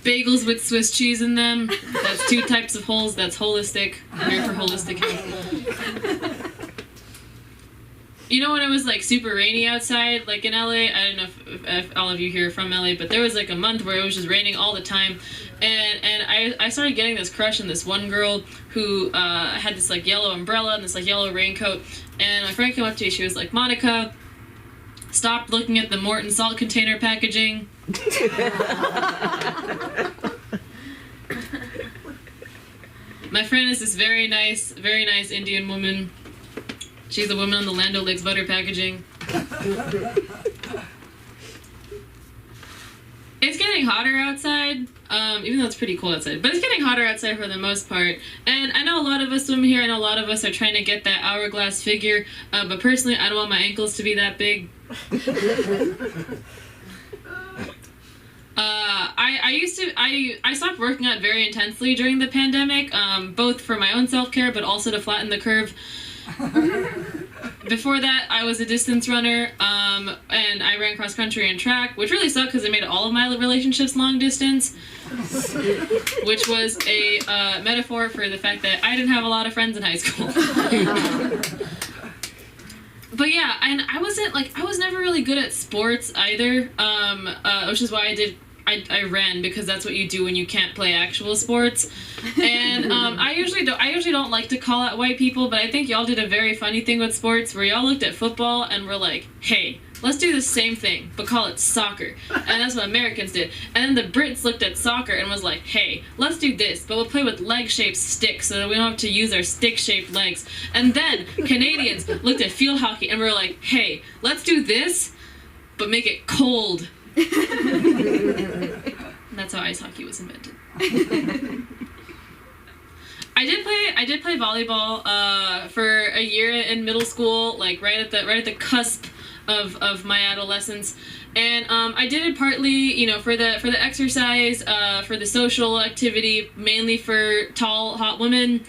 bagels with Swiss cheese in them. That's 2 types of holes. That's holistic. I'm here for holistic health. When it was, like, super rainy outside, like, in LA, I don't know if all of you here are from LA, but there was, like, a month where it was just raining all the time, and I started getting this crush on this one girl who had this, like, yellow umbrella and this, like, yellow raincoat, and my friend came up to me, she was like, Monica, stop looking at the Morton salt container packaging. My friend is this very nice Indian woman. She's a woman on the Land O'Lakes butter packaging. It's getting hotter outside, even though it's pretty cool outside. But it's getting hotter outside for the most part. And I know a lot of us swim here, and a lot of us are trying to get that hourglass figure. But personally, I don't want my ankles to be that big. I stopped working out very intensely during the pandemic, both for my own self-care, but also to flatten the curve. Before that, I was a distance runner, and I ran cross country and track, which really sucked because it made all of my relationships long distance, which was a metaphor for the fact that I didn't have a lot of friends in high school. But yeah, and I was never really good at sports either, which is why I ran, because that's what you do when you can't play actual sports. And I usually don't like to call out white people, but I think y'all did a very funny thing with sports where y'all looked at football and were like, hey, let's do the same thing, but call it soccer. And that's what Americans did. And then the Brits looked at soccer and was like, hey, let's do this, but we'll play with leg-shaped sticks so that we don't have to use our stick-shaped legs. And then Canadians looked at field hockey and were like, hey, let's do this, but make it cold. That's how ice hockey was invented. I did play volleyball for a year in middle school, like right at the cusp of my adolescence, and I did it partly, for the exercise, for the social activity, mainly for tall, hot women,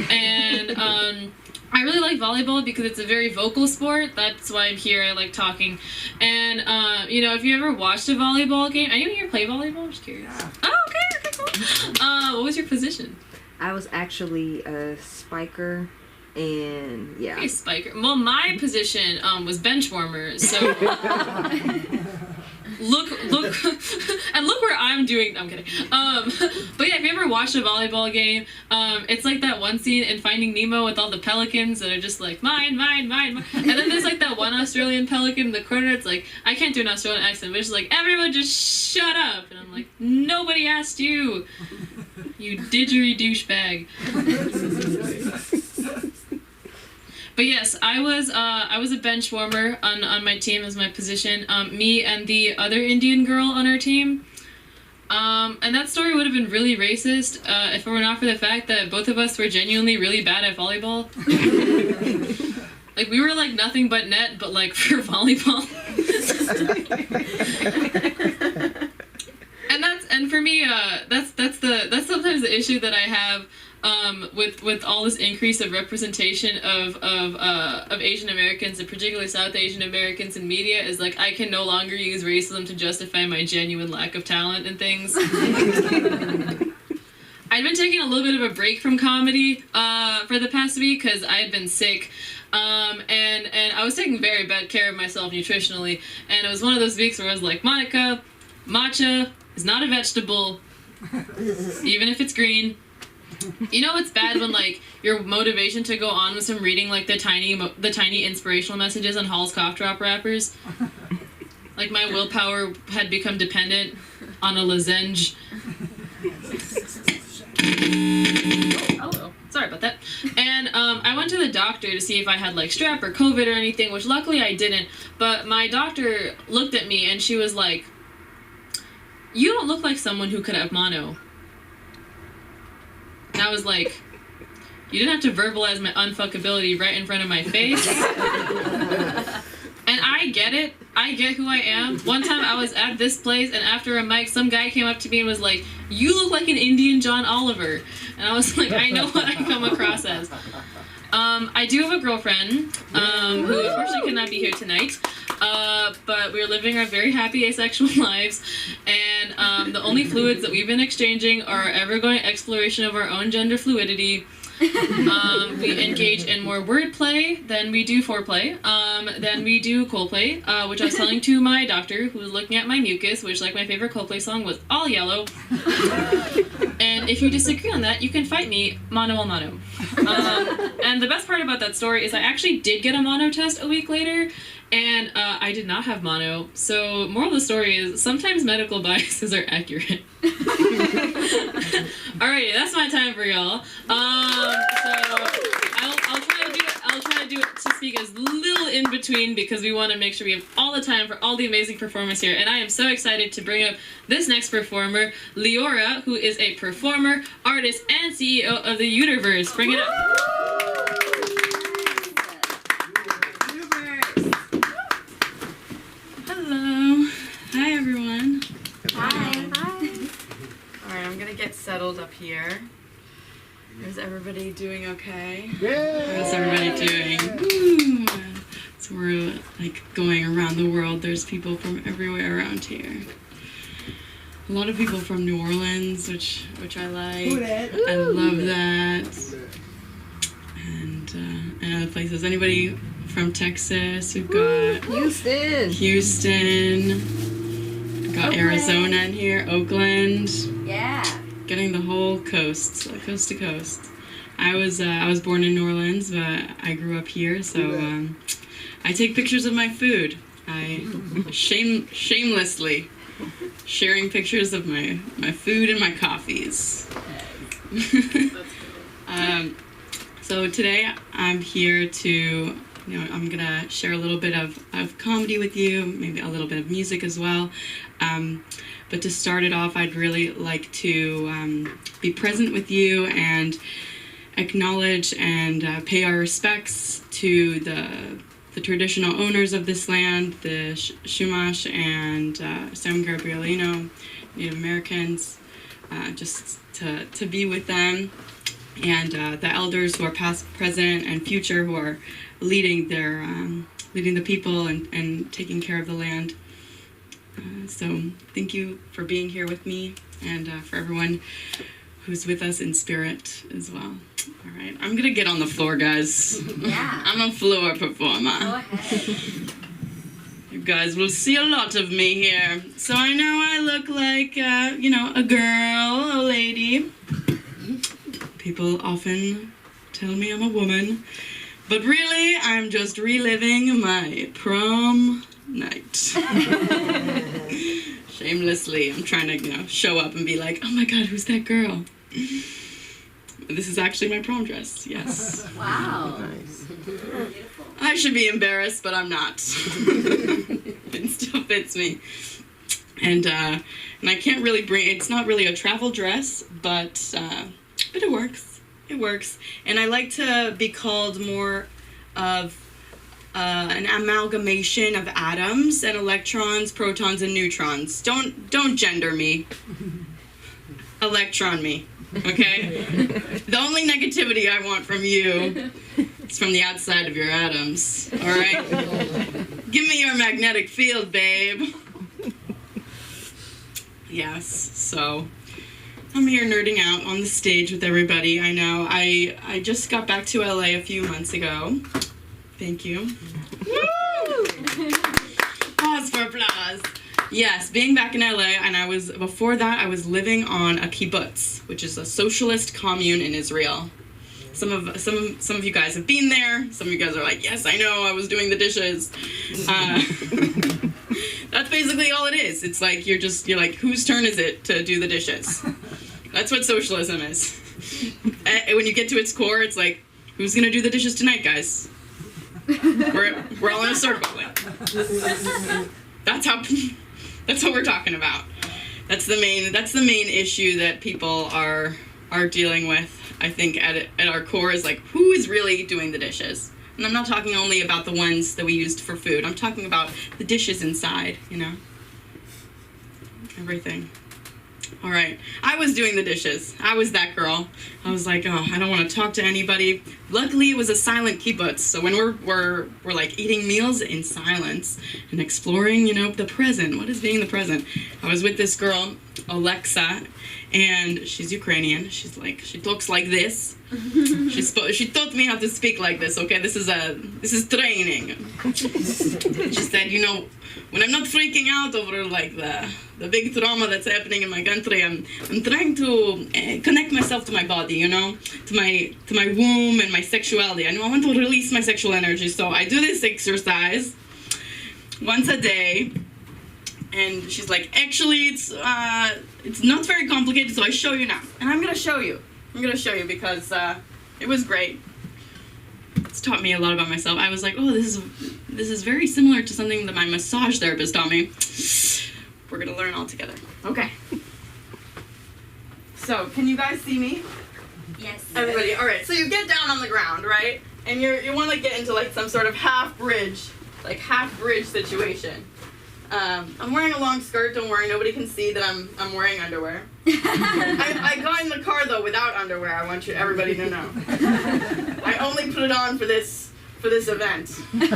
and I really like volleyball because it's a very vocal sport. That's why I'm here. I like talking. And, if you ever watched a volleyball game... Anyone here play volleyball? I'm just curious. Yeah. Oh, okay, cool. What was your position? I was actually a spiker, and yeah. Okay, spiker. Well, my position was bench warmer, so... Look, and look where I'm doing. No, I'm kidding. But yeah, if you ever watched a volleyball game, it's like that one scene in Finding Nemo with all the pelicans that are just like mine, mine, mine, mine. And then there's like that one Australian pelican in the corner. It's like, I can't do an Australian accent, but it's like, everyone just shut up. And I'm like, nobody asked you, you didgeridoo douchebag. But yes, I was a bench warmer on my team as my position. Me and the other Indian girl on our team. And that story would have been really racist if it were not for the fact that both of us were genuinely really bad at volleyball. Like, we were like nothing but net, but like for volleyball. and for me, that's sometimes the issue that I have with all this increase of representation of Asian Americans, and particularly South Asian Americans in media, is like I can no longer use racism to justify my genuine lack of talent and things. I'd been taking a little bit of a break from comedy for the past week because I had been sick. And I was taking very bad care of myself nutritionally, and it was one of those weeks where I was like, Monica, matcha is not a vegetable, even if it's green. You know what's bad when like your motivation to go on with some reading like the tiny inspirational messages on Hall's cough drop wrappers? Like my willpower had become dependent on a lozenge. Hello. Sorry about that. And I went to the doctor to see if I had like strep or COVID or anything, which luckily I didn't. But my doctor looked at me and she was like, "You don't look like someone who could have mono." And I was like, "You didn't have to verbalize my unfuckability right in front of my face." And I get it. I get who I am. One time I was at this place, and after a mic, some guy came up to me and was like, "You look like an Indian John Oliver." And I was like, I know what I come across as. I do have a girlfriend who unfortunately could not be here tonight. But we're living our very happy asexual lives. And the only fluids that we've been exchanging are ever-going exploration of our own gender fluidity. We engage in more wordplay than we do foreplay, than we do Coldplay, which I was telling to my doctor, who was looking at my mucus, which, like my favorite Coldplay song, was all yellow. And if you disagree on that, you can fight me mano a mano. And the best part about that story is I actually did get a mono test a week later, and I did not have mono. So moral of the story is sometimes medical biases are accurate. Alrighty, that's my time for y'all. So I'll try to do it to speak as little in between because we want to make sure we have all the time for all the amazing performers here. And I am so excited to bring up this next performer, Leora, who is a performer, artist, and CEO of the Universe. Bring it up. Hello. Hi, everyone. Hi. All right, I'm gonna get settled up here. Is everybody doing okay? Yeah. How's everybody doing? Woo. So we're like going around the world. There's people from everywhere around here. A lot of people from New Orleans, which I like. I love that. And other places. Anybody from Texas? We've got Houston. We've got Arizona in here. Oakland. Yeah. Getting the whole coast, coast to coast. I was born in New Orleans, but I grew up here, so I take pictures of my food. I shamelessly sharing pictures of my food and my coffees. So today I'm here to, I'm gonna share a little bit of comedy with you, maybe a little bit of music as well. But to start it off, I'd really like to be present with you and acknowledge and pay our respects to the traditional owners of this land, the Chumash and San Gabrielino Native Americans, just to be with them, and the elders who are past, present, and future who are leading the people and taking care of the land. So thank you for being here with me, and for everyone who's with us in spirit as well. All right, I'm gonna get on the floor, guys. Yeah. I'm a floor performer. Go ahead. You guys will see a lot of me here. So I know I look like, a girl, a lady. People often tell me I'm a woman, but really I'm just reliving my prom night. Shamelessly, I'm trying to, show up and be like, oh my God, who's that girl? This is actually my prom dress, yes. Wow. Nice. Beautiful. I should be embarrassed, but I'm not. It still fits me. And I can't really it's not really a travel dress, but it works. It works. And I like to be called more of an amalgamation of atoms and electrons, protons, and neutrons. Don't gender me. Electron me, okay? The only negativity I want from you is from the outside of your atoms, all right? Give me your magnetic field, babe. Yes, so I'm here nerding out on the stage with everybody. I know. I just got back to LA a few months ago. Thank you. Woo! Pause for applause. Yes, being back in LA, and before that I was living on a kibbutz, which is a socialist commune in Israel. Some of you guys have been there. Some of you guys are like, yes, I know, I was doing the dishes. That's basically all it is. It's like you're like, whose turn is it to do the dishes? That's what socialism is. When you get to its core, it's like, who's gonna do the dishes tonight, guys? We're all in a circle. That's what we're talking about. That's the main issue that people are dealing with. I think at our core is like, who is really doing the dishes? And I'm not talking only about the ones that we used for food. I'm talking about the dishes inside, everything. All right, I was doing the dishes. I was that girl. I was like, oh, I don't want to talk to anybody. Luckily, it was a silent kibbutz, so when we're like eating meals in silence and exploring, the present. What is being the present? I was with this girl, Alexa, and she's Ukrainian. She talks like this. She taught me how to speak like this. Okay, this is training. She said, when I'm not freaking out over like the big trauma that's happening in my country, I'm trying to connect myself to my body, to my womb and my sexuality. I want to release my sexual energy, so I do this exercise once a day. And she's like, actually, it's not very complicated, so I show you now. And I'm gonna show you because it was great. It's taught me a lot about myself. I was like, oh, this is very similar to something that my massage therapist taught me. We're gonna learn all together. Okay. So, can you guys see me? Yes. Everybody, all right. So you get down on the ground, right? And you want to get into like some sort of half bridge situation. I'm wearing a long skirt. Don't worry, nobody can see that I'm wearing underwear. I got in the car though without underwear. I want everybody to know. I only put it on for this event. I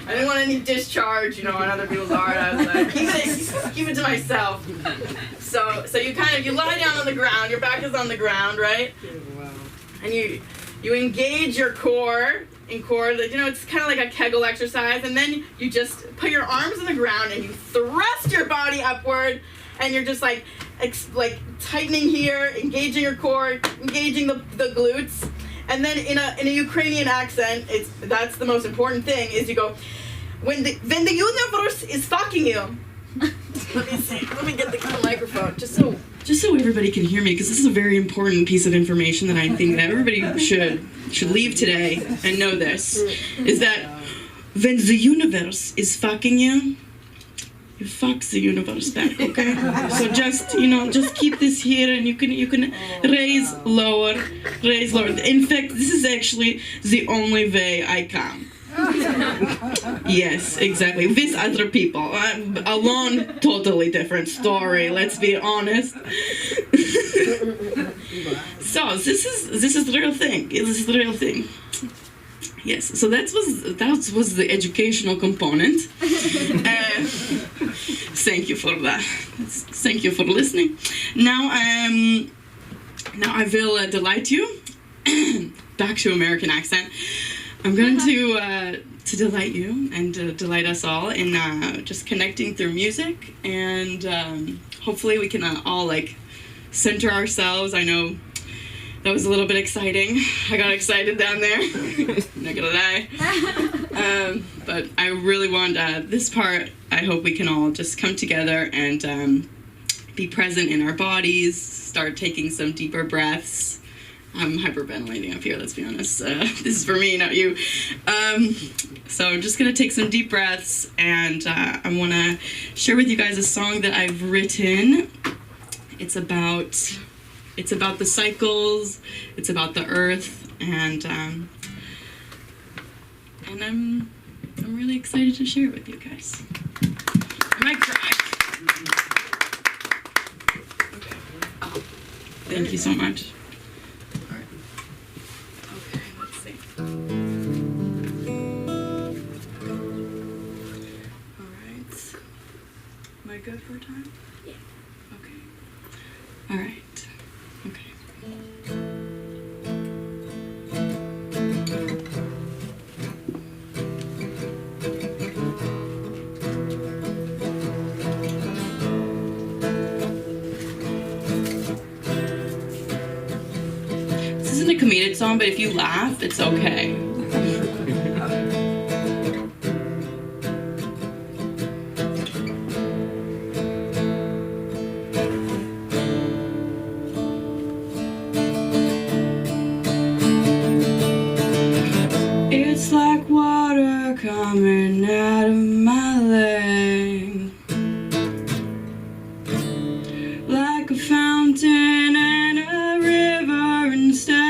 didn't want any discharge, on other people's art. I was like, keep it to myself. So you lie down on the ground. Your back is on the ground, right? Wow. And you engage your core. In core, it's kind of like a Kegel exercise, and then you just put your arms on the ground and you thrust your body upward, and you're just like tightening here, engaging your core, engaging the glutes, and then in a Ukrainian accent, that's the most important thing is you go, when the universe is fucking you. Let me see. Let me get the microphone just so everybody can hear me, because this is a very important piece of information that I think that everybody should leave today and know this, is that when the universe is fucking you fuck the universe back, okay? So just keep this here, and you can raise lower. In fact, this is actually the only way I come. Yes, exactly. With other people. Alone, totally different story, let's be honest. So, this is the real thing. This is the real thing. Yes, so that was the educational component. Thank you for that. Thank you for listening. Now I will delight you. Back to American accent. I'm going to delight you and delight us all in just connecting through music, and hopefully we can all center ourselves. I know that was a little bit exciting. I got excited down there. Not gonna lie. But I really want this part. I hope we can all just come together and be present in our bodies. Start taking some deeper breaths. I'm hyperventilating up here, let's be honest. This is for me, not you. So I'm just going to take some deep breaths, and I want to share with you guys a song that I've written. It's about the cycles, it's about the earth, and and I'm really excited to share it with you guys. I might cry. Oh, thank you so much. All right. Okay, let's see. All right. Am I good for time? Yeah. Okay. All right. Okay. This isn't a comedic song, but if you laugh, it's okay. It's like water coming out of my leg, like a fountain and a river instead.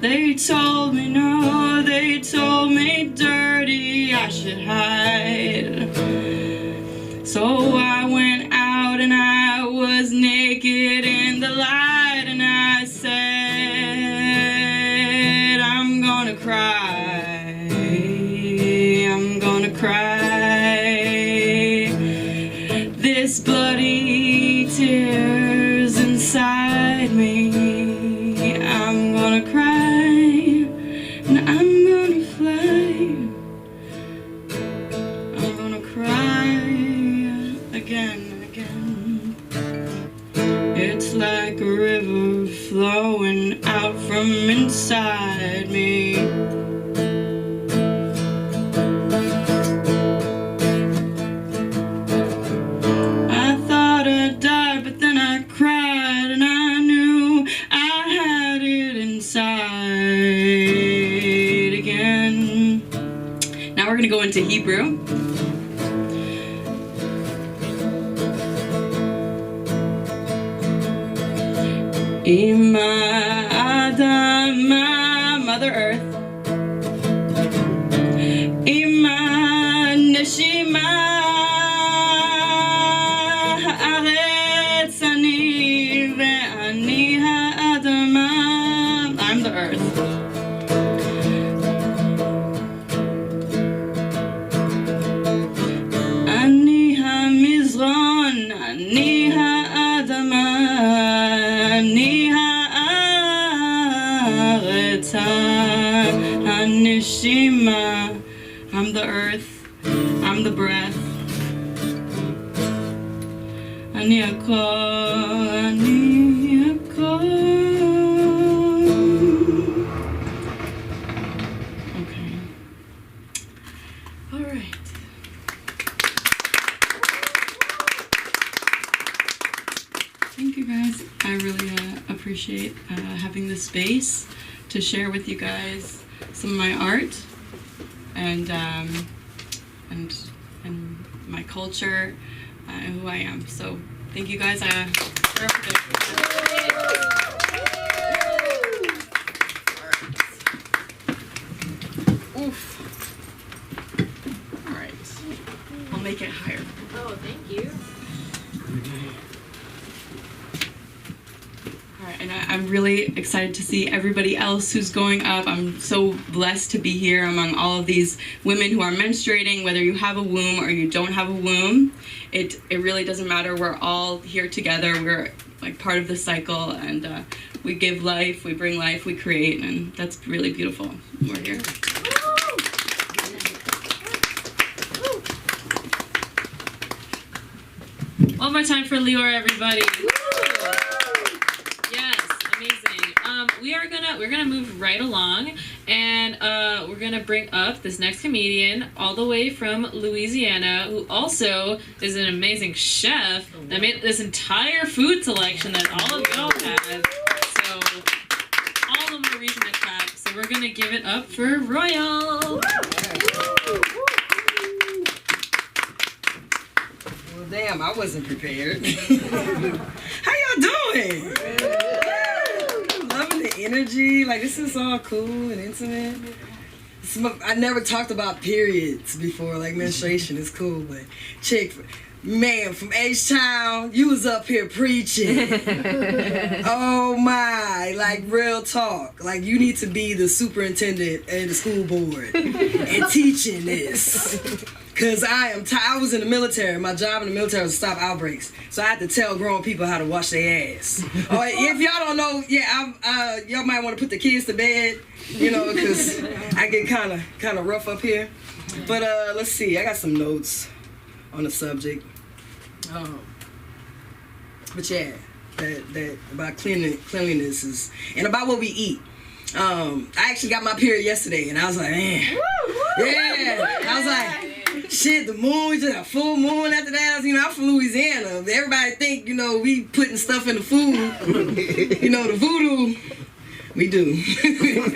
They told me no, they told me dirty I should hide. So I went out and I was naked in the light, and I said, I'm gonna cry, I'm gonna cry. This bloody tears inside me. I'm gonna cry, and I'm gonna fly. I'm gonna cry again. It's like a river flowing out from inside me. I thought I'd die, but then I cried, and I knew I had it inside again. Now we're gonna go into Hebrew. Ima Adama, Mother Earth. Ima Neshima Haaretz Ani Ve'ani Ha'adama. I'm the earth. Ani Hamizron, Ani Ha'adama, Ani Ha'aretz Haneshima. I'm the earth, I'm the breath. Ani Hakol, Ani Hakol. Okay. All right. Thank you guys. I really appreciate having this space to share with you guys some of my art and my culture and who I am. So thank you guys. Oof. All right. I'll make it higher. Oh, thank you. And I'm really excited to see everybody else who's going up. I'm so blessed to be here among all of these women who are menstruating, whether you have a womb or you don't have a womb. It really doesn't matter. We're all here together. We're like part of the cycle, and we give life, we bring life, we create, and that's really beautiful. We're here. One more time for Lior, everybody. We're gonna move right along, and we're gonna bring up this next comedian all the way from Louisiana, who also is an amazing chef that made this entire food selection that all of y'all had. So all of them a reason to clap. So we're gonna give it up for Royal. Well, damn, I wasn't prepared. How y'all doing? I'm loving the energy. Like, this is all cool and intimate. I never talked about periods before, like menstruation is cool, but chick, man, from H-Town, you was up here preaching. Oh my, like real talk. Like you need to be the superintendent and the school board and teaching this. Cause I was in the military. My job in the military was to stop outbreaks. So I had to tell grown people how to wash their ass. Or if y'all don't know, y'all might want to put the kids to bed, you know, cause I get kind of rough up here. But let's see, I got some notes on the subject. But yeah, that about cleanliness is, and about what we eat. I actually got my period yesterday, and I was like, man, yeah. I was like, shit, the moon, we just a full moon after that. I'm from Louisiana. Everybody think, we putting stuff in the food. The voodoo. We do.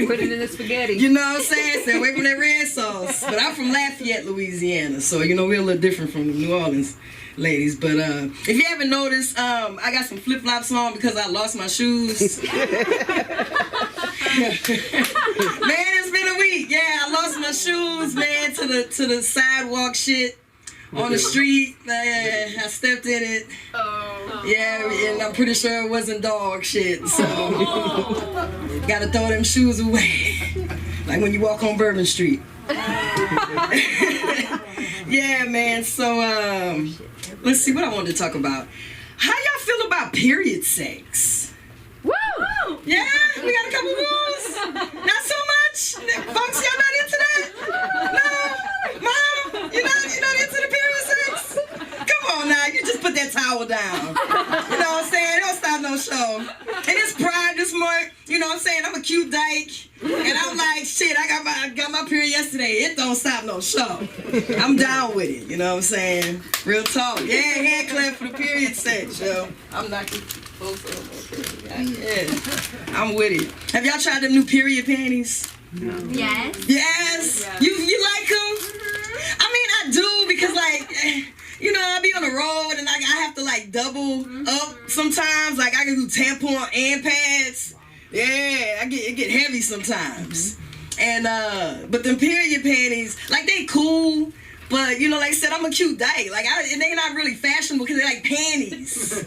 Put it in the spaghetti. You know what I'm saying? Stay away from that red sauce. But I'm from Lafayette, Louisiana, so we're a little different from the New Orleans ladies. But if you haven't noticed, I got some flip flops on because I lost my shoes. Man, it's been a week. Yeah, I lost my shoes, man, to the sidewalk shit on the street. I stepped in it. Yeah, and I'm pretty sure it wasn't dog shit. So gotta throw them shoes away, like when you walk on Bourbon Street. Yeah, man. So let's see what I wanted to talk about. How y'all feel about period sex? Woo! Yeah, we got a couple rules. Not so much. Folks, y'all not into that? No? Mom, you're not into the period sex? Come on now, you just put that towel down. You know what I'm saying? Don't stop no show. And it's Pride this month. You know what I'm saying? I'm a cute dyke. And I'm like, shit, I got my period yesterday. It don't stop no show. I'm down with it. You know what I'm saying? Real talk. Yeah, hand clap for the period sex, yo. I'm knocking folks up. Yeah, I'm with it. Have y'all tried them new period panties? No. Yes. Yes? Yeah. You like them? I mean, I do because, like, I be on the road and I have to, like, double up sometimes. Like, I can do tampon and pads. Yeah, it get heavy sometimes. And, but them period panties, like, they cool. But, like I said, I'm a cute dyke. Like, they're not really fashionable because they're like panties.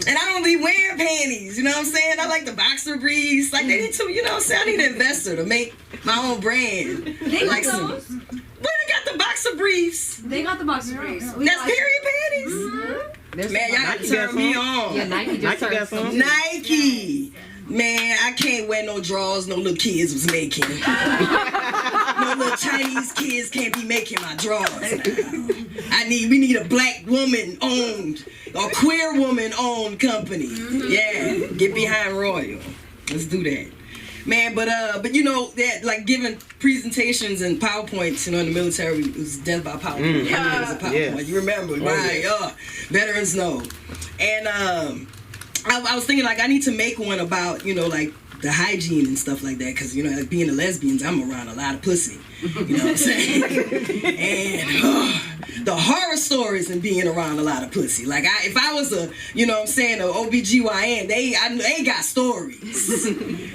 And I don't be wearing panties, you know what I'm saying? I like the boxer briefs. Like, they need to, you know what I'm saying? I need an investor to make my own brand. They like got those. But they got the boxer briefs. They got the boxer briefs. That's period panties? Mm-hmm. Man, y'all can turn me on. Yeah, Nike got some. Nike. Man, I can't wear no drawers no little kids was making. No little Chinese kids can't be making my drawers. We need a black woman owned, or queer woman owned company. Yeah, get behind Royal. Let's do that. Man, but that, like, giving presentations and PowerPoints, in the military, it was death by PowerPoint. Yeah. It was a PowerPoint. Yeah. You remember, right? Veterans know. And I was thinking, like, I need to make one about, like, the hygiene and stuff like that, because, like, being a lesbian, I'm around a lot of pussy. You know what I'm saying? And the horror stories in being around a lot of pussy. Like, if I was a OBGYN, they got stories.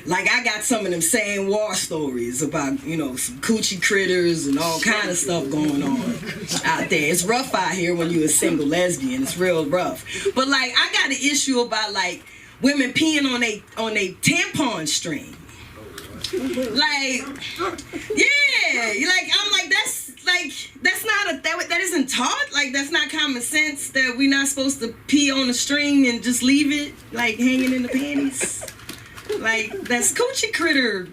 Like, I got some of them saying war stories about, some coochie critters and all kind of stuff going on out there. It's rough out here when you're a single lesbian. It's real rough. But, like, I got an issue about, like, women peeing on they tampon string. Like, yeah, like, I'm like, that's not that isn't taught. Like, that's not common sense that we're not supposed to pee on a string and just leave it, like, hanging in the panties. Like, that's coochie critter,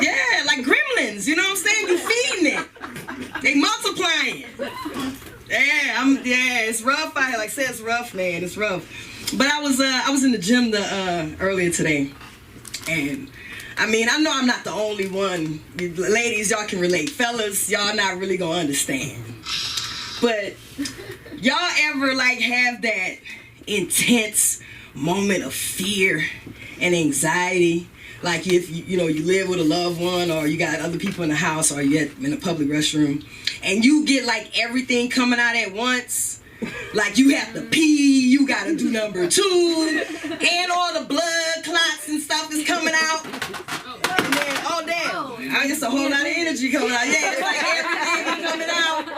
Yeah, like gremlins, you know what I'm saying? You feeding it. They multiplying. Yeah, it's rough out here. Like I said, it's rough, man. It's rough. But I was in the gym earlier today, and I mean, I know I'm not the only one. Ladies, y'all can relate. Fellas, y'all not really gonna understand. But y'all ever, like, have that intense moment of fear and anxiety? Like, if you live with a loved one, or you got other people in the house, or you're in a public restroom, and you get, like, everything coming out at once. Like you have to pee, you gotta do number 2, and all the blood clots and stuff is coming out. And then, oh damn, it's a whole lot of energy coming out. Yeah, it's like everything is coming out.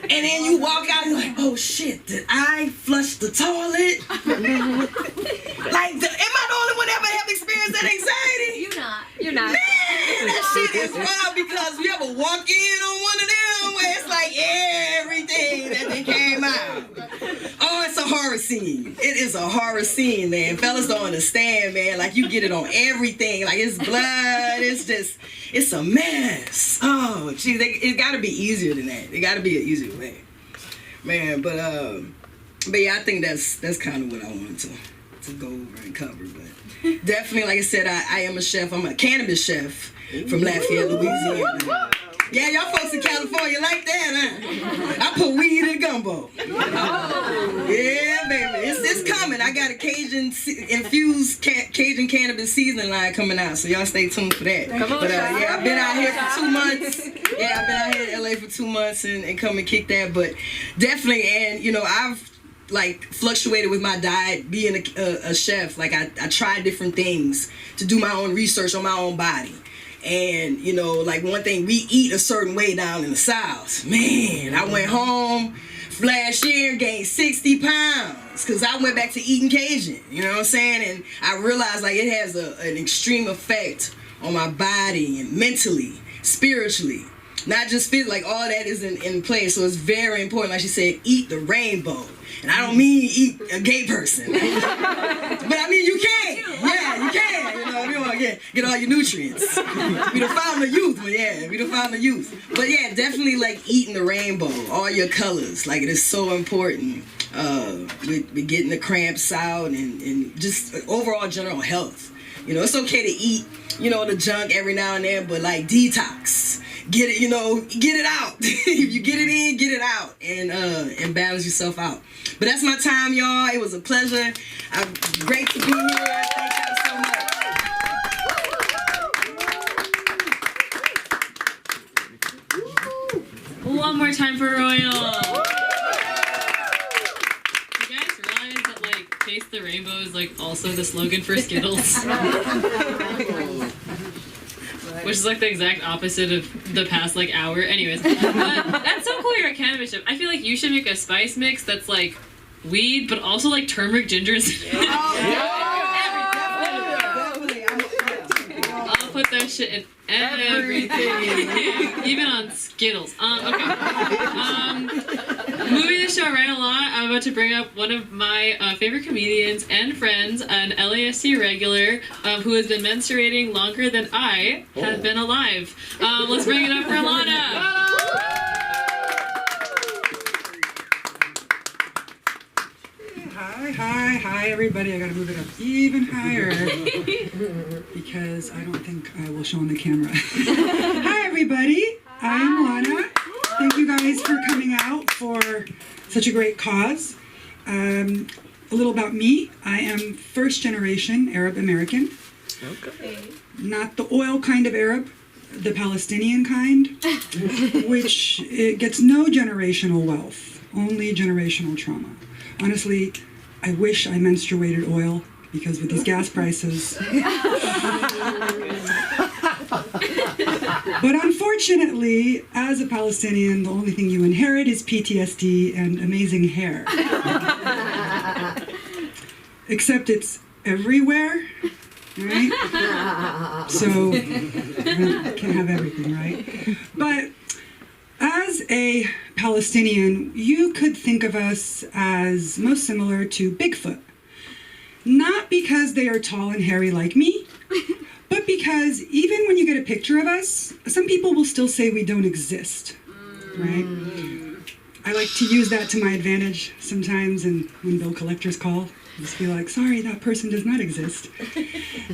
And then you walk out and you're like, oh shit, did I flush the toilet? Like, am I the only one ever have experienced that anxiety? You're not. Man, that shit is wild because we ever walk in on one of them where it's like everything that they came out. Oh, it's a horror scene. It is a horror scene, man. Fellas don't understand, man. Like, you get it on everything. Like, it's blood. It's a mess. Oh, geez, it gotta be easier than that. It gotta be an easier way. Man, but yeah, I think that's kind of what I wanted to go over and cover. But definitely, like I said, I am a chef. I'm a cannabis chef from Lafayette, Louisiana. Yeah, y'all folks in California like that, huh? I put weed in gumbo. Yeah, baby. It's coming. I got a Cajun infused Cajun cannabis seasoning line coming out, so y'all stay tuned for that. But yeah, I've been out here for 2 months. Yeah, I've been out here in LA for 2 months and come and kick that. But definitely, and you know, I've like fluctuated with my diet being a chef. Like I tried different things to do my own research on my own body. And, you know, like one thing, we eat a certain way down in the South. Man, I went home last year and gained 60 pounds because I went back to eating Cajun, you know what I'm saying? And I realized like it has an extreme effect on my body and mentally, spiritually. Not just physically, like all that is in place. So it's very important, like she said, eat the rainbow. And I don't mean eat a gay person. But I mean you can. Yeah, you can. You know, you want to get all your nutrients. We done found the youth. But yeah, we done found the youth. But yeah, definitely like eating the rainbow, all your colors. Like it is so important with getting the cramps out and just overall general health. You know, it's okay to eat, you know, the junk every now and then, but like detox. Get it, you know, get it out. If you get it in, get it out, and balance yourself out. But that's my time, y'all. It was a pleasure. Great to be here. Thank y'all so much. One more time for Royal. You guys realize that like Taste the Rainbow is like also the slogan for Skittles? Which is like the exact opposite of the past like hour. Anyways, but that's so cool you're a cannabis chef. I feel like you should make a spice mix that's like weed, but also like turmeric, ginger, and I'll put that shit in everything. Even on Skittles. Okay. Moving the show right along, I'm about to bring up one of my favorite comedians and friends, an LASC regular who has been menstruating longer than I have been alive. Let's bring it up for Alana. Hi, everybody. I gotta move it up even higher because I don't think I will show on the camera. Hi, everybody. I'm Lana. Thank you guys for coming out for such a great cause. A little about me. I am first generation Arab American. Okay. Not the oil kind of Arab, the Palestinian kind, which it gets no generational wealth, only generational trauma. Honestly, I wish I menstruated oil because with these gas prices. But unfortunately, as a Palestinian, the only thing you inherit is PTSD and amazing hair. Except it's everywhere, right? So, can't have everything, right? But as a Palestinian, you could think of us as most similar to Bigfoot. Not because they are tall and hairy like me, but because even when you get a picture of us, some people will still say we don't exist, right? I like to use that to my advantage sometimes, and when bill collectors call, just be like, sorry, that person does not exist.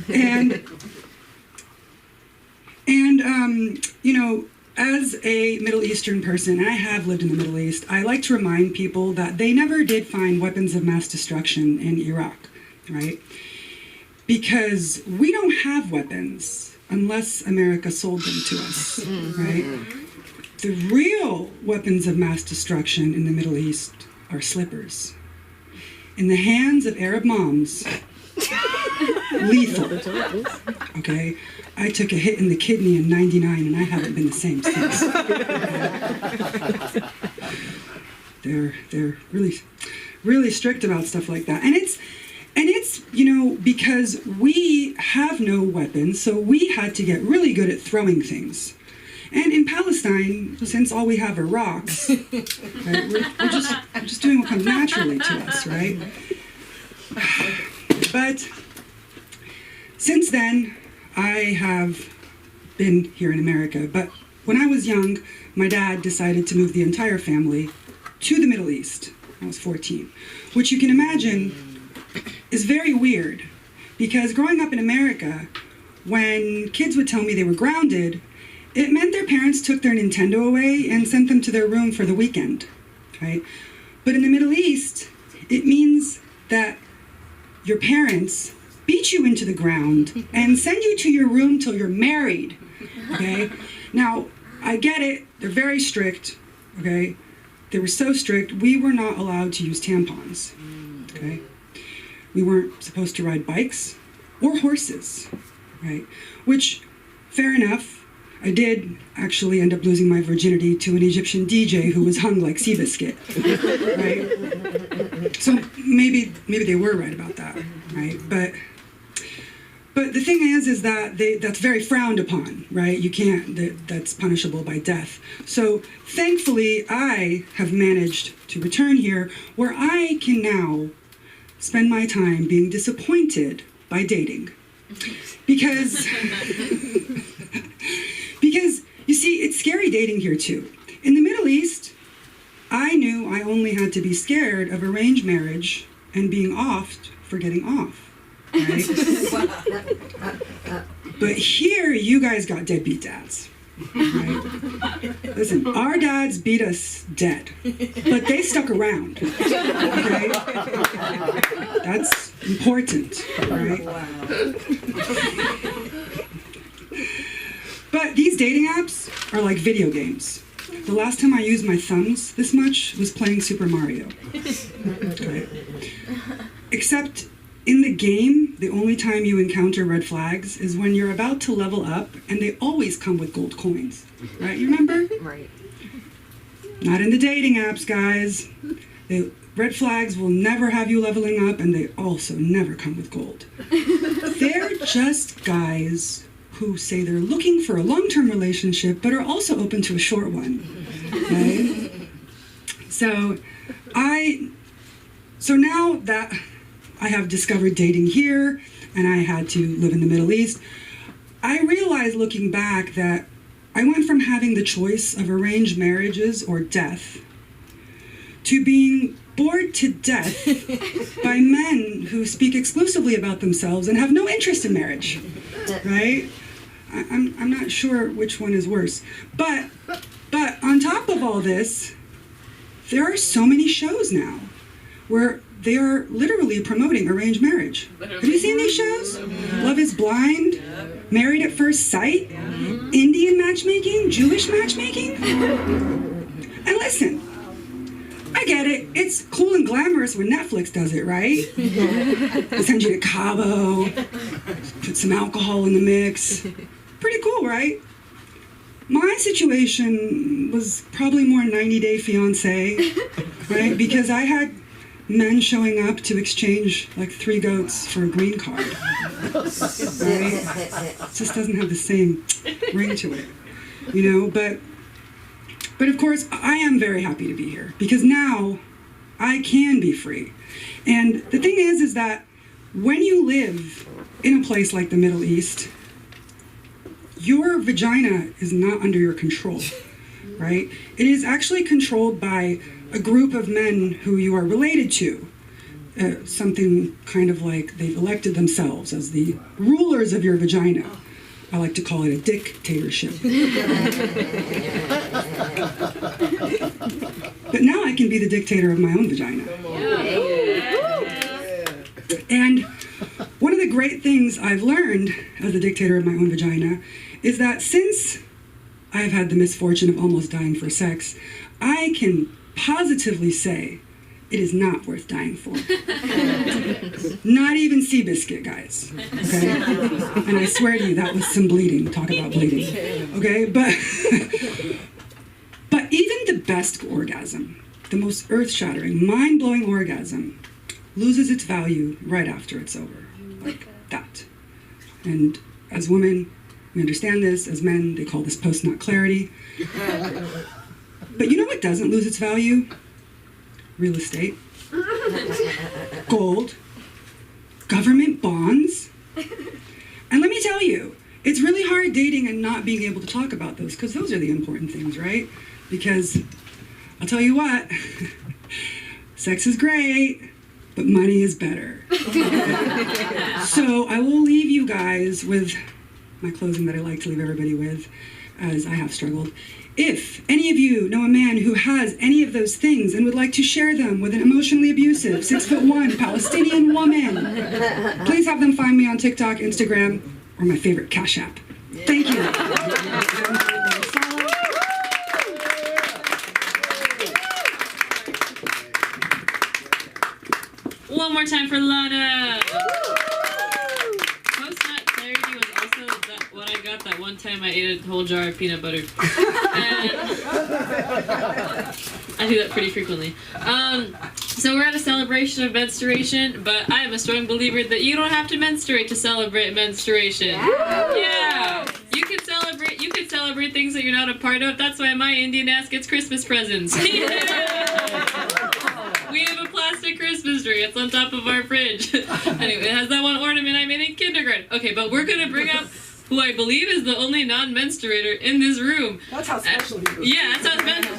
And you know, as a Middle Eastern person, and I have lived in the Middle East, I like to remind people that they never did find weapons of mass destruction in Iraq, right? Because we don't have weapons unless America sold them to us, right? The real weapons of mass destruction in the Middle East are slippers. In the hands of Arab moms, lethal. Okay? I took a hit in the kidney in '99 and I haven't been the same since. They're really strict about stuff like that. And it's because we have no weapons, so we had to get really good at throwing things. And in Palestine, since all we have are rocks, right, we're just doing what comes naturally to us, right? But since then, I have been here in America. But when I was young, my dad decided to move the entire family to the Middle East. I was 14, which you can imagine is very weird, because growing up in America, when kids would tell me they were grounded, it meant their parents took their Nintendo away and sent them to their room for the weekend, right? But in the Middle East, it means that your parents beat you into the ground and send you to your room till you're married, okay? Now, I get it, they're very strict, okay? They were so strict, we were not allowed to use tampons, okay? We weren't supposed to ride bikes or horses, right? Which, fair enough, I did actually end up losing my virginity to an Egyptian DJ who was hung like Seabiscuit, right? So maybe they were right about that, right? But the thing is that that's very frowned upon, right? You can't, that's punishable by death. So thankfully, I have managed to return here where I can now spend my time being disappointed by dating. Because you see, it's scary dating here too. In the Middle East, I knew I only had to be scared of arranged marriage and being offed for getting off, right? But here, you guys got deadbeat dads, right? Listen, our dads beat us dead, but they stuck around, okay? That's important, right? But these dating apps are like video games. The last time I used my thumbs this much was playing Super Mario. Okay. Except in the game, the only time you encounter red flags is when you're about to level up, and they always come with gold coins. Right? You remember? Right. Not in the dating apps, guys. The red flags will never have you leveling up, and they also never come with gold. They're just guys who say they're looking for a long-term relationship, but are also open to a short one, right? So now that I have discovered dating here, and I had to live in the Middle East, I realized looking back that I went from having the choice of arranged marriages or death to being bored to death by men who speak exclusively about themselves and have no interest in marriage, right? I'm not sure which one is worse. But on top of all this, there are so many shows now where they are literally promoting arranged marriage. Have you seen these shows? Love is Blind, Married at First Sight, Indian matchmaking, Jewish matchmaking. And listen, I get it. It's cool and glamorous when Netflix does it, right? They send you to Cabo, put some alcohol in the mix. Pretty cool, right? My situation was probably more 90 Day Fiancé, right? Because I had men showing up to exchange like 3 goats for a green card. Right? It just doesn't have the same ring to it, you know? But of course, I am very happy to be here because now I can be free. And the thing is that when you live in a place like the Middle East, your vagina is not under your control, right? It is actually controlled by a group of men who you are related to. Something kind of like they've elected themselves as the rulers of your vagina. I like to call it a dictatorship. But now I can be the dictator of my own vagina. And one of the great things I've learned as the dictator of my own vagina is that since I've had the misfortune of almost dying for sex, I can positively say it is not worth dying for. Not even Seabiscuit, guys. Okay? And I swear to you, that was some bleeding. Talk about bleeding. Okay? But even the best orgasm, the most earth-shattering, mind-blowing orgasm, loses its value right after it's over. Like that. And as women, we understand this. As men, they call this post-nut clarity. But you know what doesn't lose its value? Real estate, gold, government bonds. And let me tell you, it's really hard dating and not being able to talk about those, because those are the important things, right? Because I'll tell you what, sex is great, but money is better. So I will leave you guys with my closing that I like to leave everybody with, as I have struggled. If any of you know a man who has any of those things and would like to share them with an emotionally abusive 6'1" Palestinian woman, please have them find me on TikTok, Instagram, or my favorite Cash App. Thank you. One more time for Lana. Post-nut clarity was also what I got that one time I ate a whole jar of peanut butter. And I do that pretty frequently. So we're at a celebration of menstruation, but I am a strong believer that you don't have to menstruate to celebrate menstruation. Yeah. You can celebrate things that you're not a part of. That's why my Indian ass gets Christmas presents. We have a plastic Christmas tree. It's on top of our fridge. Anyway, it has that one ornament I made in kindergarten. Okay, but we're going to bring up who I believe is the only non-menstruator in this room. That's how special he is. Yeah, that's how special.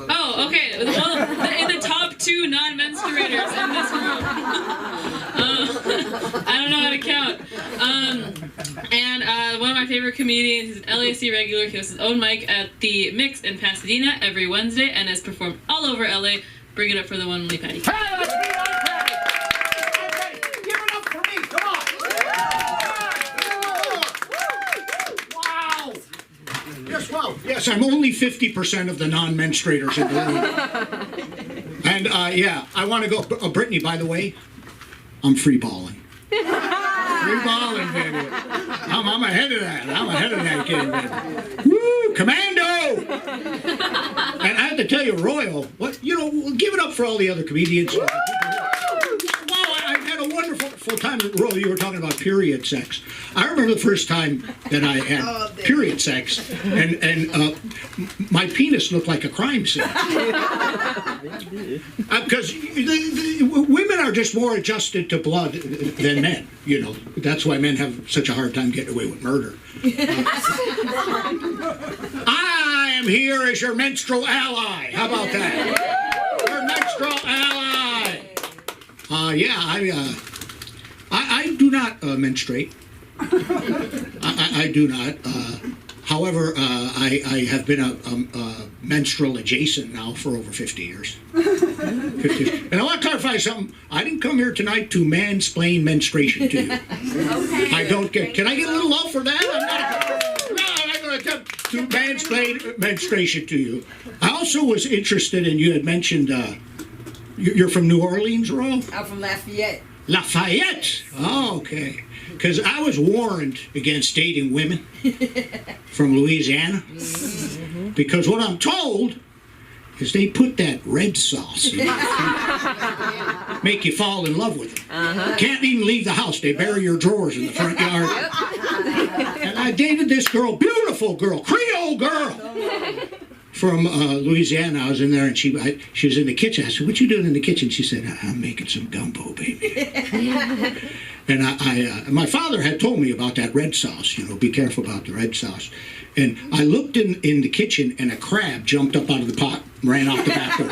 Oh, okay. Well, in the top 2 non-menstruators in this room. I don't know how to count. And one of my favorite comedians, he's an LAC regular. He hosts his own mic at the Mix in Pasadena every Wednesday and has performed all over LA. Bring it up for the one and only Patty. Hey, let's be on Patty. Okay, give it up for me. Come on. Wow. Yes, wow. Yes, I'm only 50% of the non-menstruators in the room. And yeah, I want to go. Brittany, by the way, I'm free balling. Free balling, baby. I'm ahead of that. I'm ahead of that game, baby. Woo, commando! And I have to tell you, Royal, we'll give it up for all the other comedians. Wow, I had a wonderful time. Royal, you were talking about period sex. I remember the first time that I had period sex, and my penis looked like a crime scene. Because women are just more adjusted to blood than men. You know, that's why men have such a hard time getting away with murder. I am here as your menstrual ally. How about that? Your menstrual ally. I do not menstruate. I do not. However, I have been a menstrual adjacent now for over 50 years. 50 years. And I want to clarify something. I didn't come here tonight to mansplain menstruation to you. Okay. I don't get. Can I get a little love for that? I'm not going to attempt to mansplain menstruation to you. I also was interested in, you had mentioned you're from New Orleans, Ro? I'm from Lafayette. Lafayette. Oh, okay. Because I was warned against dating women from Louisiana. Because what I'm told is they put that red sauce in it. Make you fall in love with them. Can't even leave the house. They bury your drawers in the front yard. And I dated this girl, beautiful girl, Creole girl. From Louisiana. I was in there and she was in the kitchen. I said, "What you doing in the kitchen?" She said, "I'm making some gumbo, baby." And my father had told me about that red sauce, be careful about the red sauce. And I looked in the kitchen and a crab jumped up out of the pot and ran off the back door.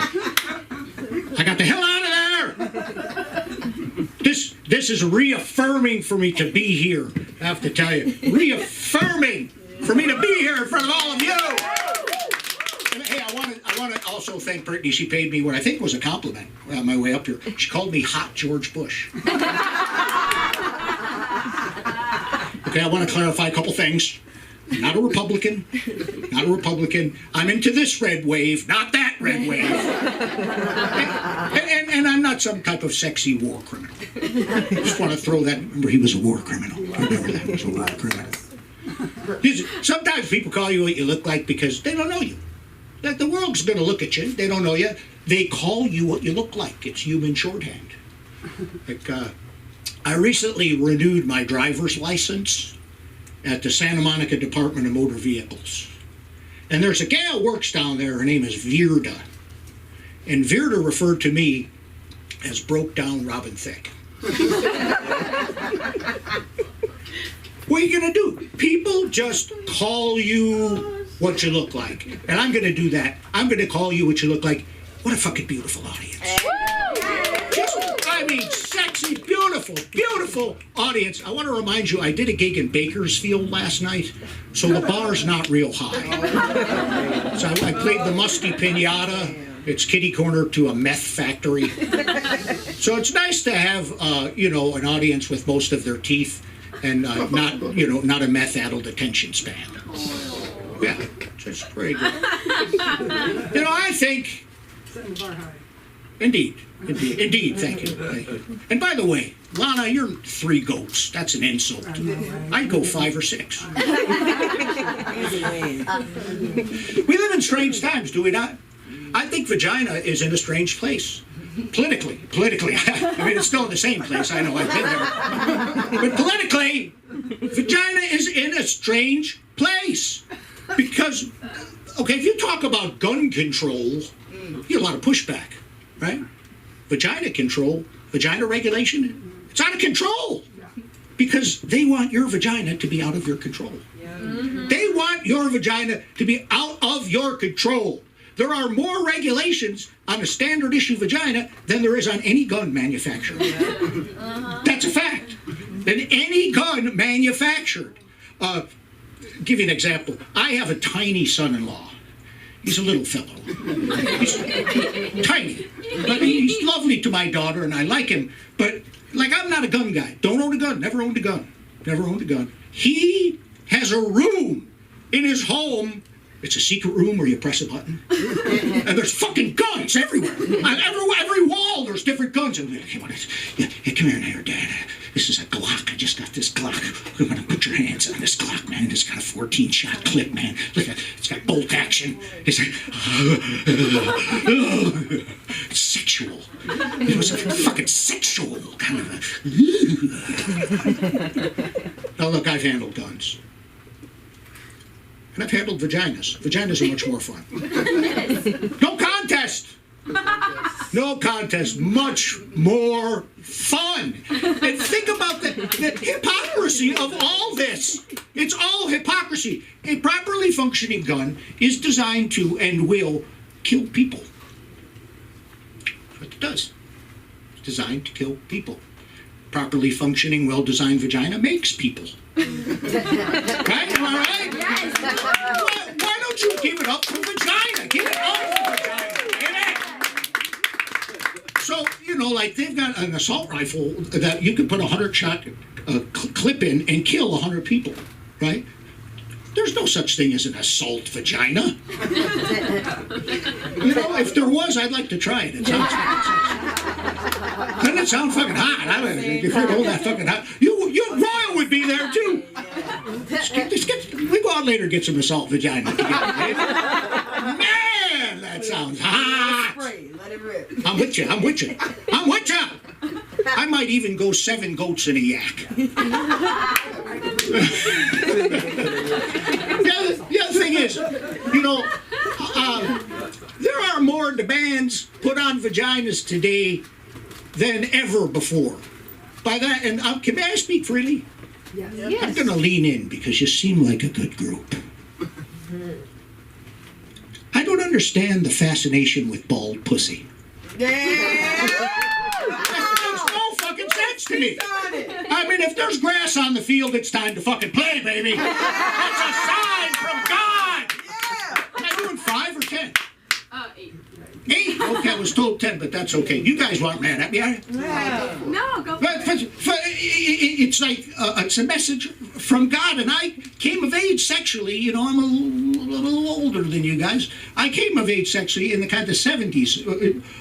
I got the hell out of there! This is reaffirming for me to be here, I have to tell you. Reaffirming for me to be here in front of all of you! And, hey, I want to also thank Brittany. She paid me what I think was a compliment on my way up here. She called me Hot George Bush. Okay, I want to clarify a couple things. Not a Republican. Not a Republican. I'm into this red wave, not that red wave. And I'm not some type of sexy war criminal. I just want to throw that. Remember, he was a war criminal. Remember that. He was a war criminal. Sometimes people call you what you look like because they don't know you. Like the world's going to look at you. They don't know you. They call you what you look like. It's human shorthand. Like, I recently renewed my driver's license at the Santa Monica Department of Motor Vehicles. And there's a gal works down there. Her name is Virda. And Virda referred to me as broke down Robin Thicke. What are you going to do? People just call you what you look like. And I'm going to do that. I'm going to call you what you look like. What a fucking beautiful audience. I mean, sexy, beautiful, beautiful audience. I want to remind you, I did a gig in Bakersfield last night, so the bar's not real high. So I played the Musty Pinata. It's kitty corner to a meth factory. So it's nice to have, an audience with most of their teeth and not a meth-addled attention span. Yeah, just very good. I think... Indeed, thank you. And by the way, Lana, you're 3 goats. That's an insult. I'd go 5 or 6. We live in strange times, do we not? I think vagina is in a strange place. Politically. I mean, it's still in the same place. I know, I've been there. But politically, vagina is in a strange place. Because, if you talk about gun control, you get a lot of pushback, right? Vagina control, vagina regulation, it's out of control. Because they want your vagina to be out of your control. They want your vagina to be out of your control. There are more regulations on a standard issue vagina than there is on any gun manufactured. That's a fact. Than any gun manufactured. Give you an example. I have a tiny son-in-law. He's a little fellow. He's tiny. But he's lovely to my daughter, and I like him. But, I'm not a gun guy. Don't own a gun. Never owned a gun. He has a room in his home. It's a secret room where you press a button. And there's fucking guns everywhere. On every wall, there's different guns. And come here, Dad. This is a Glock. I just got this Glock. I'm going to put your hands on this Glock, man. It's got a 14-shot clip, man. Look at it. It's got bolt action. It's like... sexual. It was a fucking sexual kind of a... Now, look, I've handled guns. And I've handled vaginas. Vaginas are much more fun. No contest! No contest. Much more fun. And think about the hypocrisy of all this. It's all hypocrisy. A properly functioning gun is designed to and will kill people. That's what it does. It's designed to kill people. Properly functioning, well-designed vagina makes people. Right? Am I right? Yes. Why don't you give it up for vagina? Give it up for vagina. So, they've got an assault rifle that you could put a 100-shot clip in and kill 100 people, right? There's no such thing as an assault vagina. If there was, I'd like to try it. It sounds Doesn't it sound fucking hot? If you know that fucking hot, Royal would be there too. We go out later and get some assault vagina together. Man, that sounds hot. Let it rip. I'm with you. I might even go 7 goats and a yak. The other thing is, there are more demands put on vaginas today than ever before. By that, and can I speak freely? Yes. I'm going to lean in because you seem like a good group. I don't understand the fascination with bald pussy. That makes no fucking sense to me. I mean, if there's grass on the field, it's time to fucking play, baby. That's a sign from God. Am I doing 5 or 10? 8. 8? Okay, I was told 10, but that's okay. You guys weren't mad at me, are you? No, go for it. it's like it's a message from God. And I came of age sexually. You know, I'm a little older than you guys. I came of age sexually in the kind of 70s.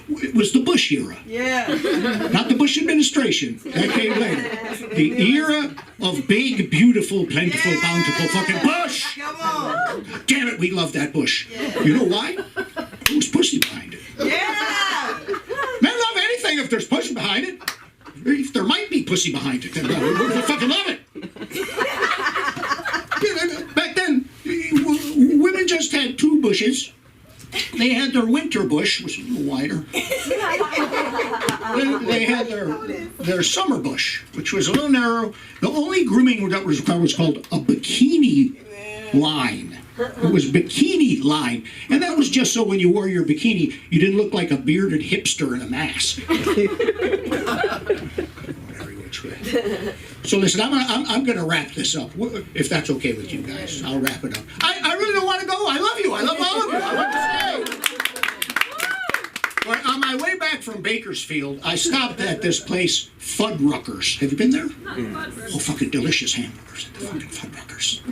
It was the Bush era. Yeah. Not the Bush administration. That came later. The era of big, beautiful, plentiful, bountiful fucking Bush. Come on. Damn it, we love that Bush. You know why? There was pussy behind it. Yeah. Men love anything if there's pussy behind it. If there might be pussy behind it, then we fucking love it. Back then, women just had two bushes. They had their winter bush, which was a little wider. They had their summer bush, which was a little narrow. The only grooming that was required was called a bikini line. It was bikini line. And that was just so when you wore your bikini, you didn't look like a bearded hipster in a mask. So listen, I'm going to wrap this up, if that's okay with you guys. I'll wrap it up. I really don't want to go. I love you. I love all of you. I want to stay. Well, on my way back from Bakersfield, I stopped at this place, Fuddruckers. Have you been there? Oh, fucking delicious hamburgers at the fucking Fuddruckers.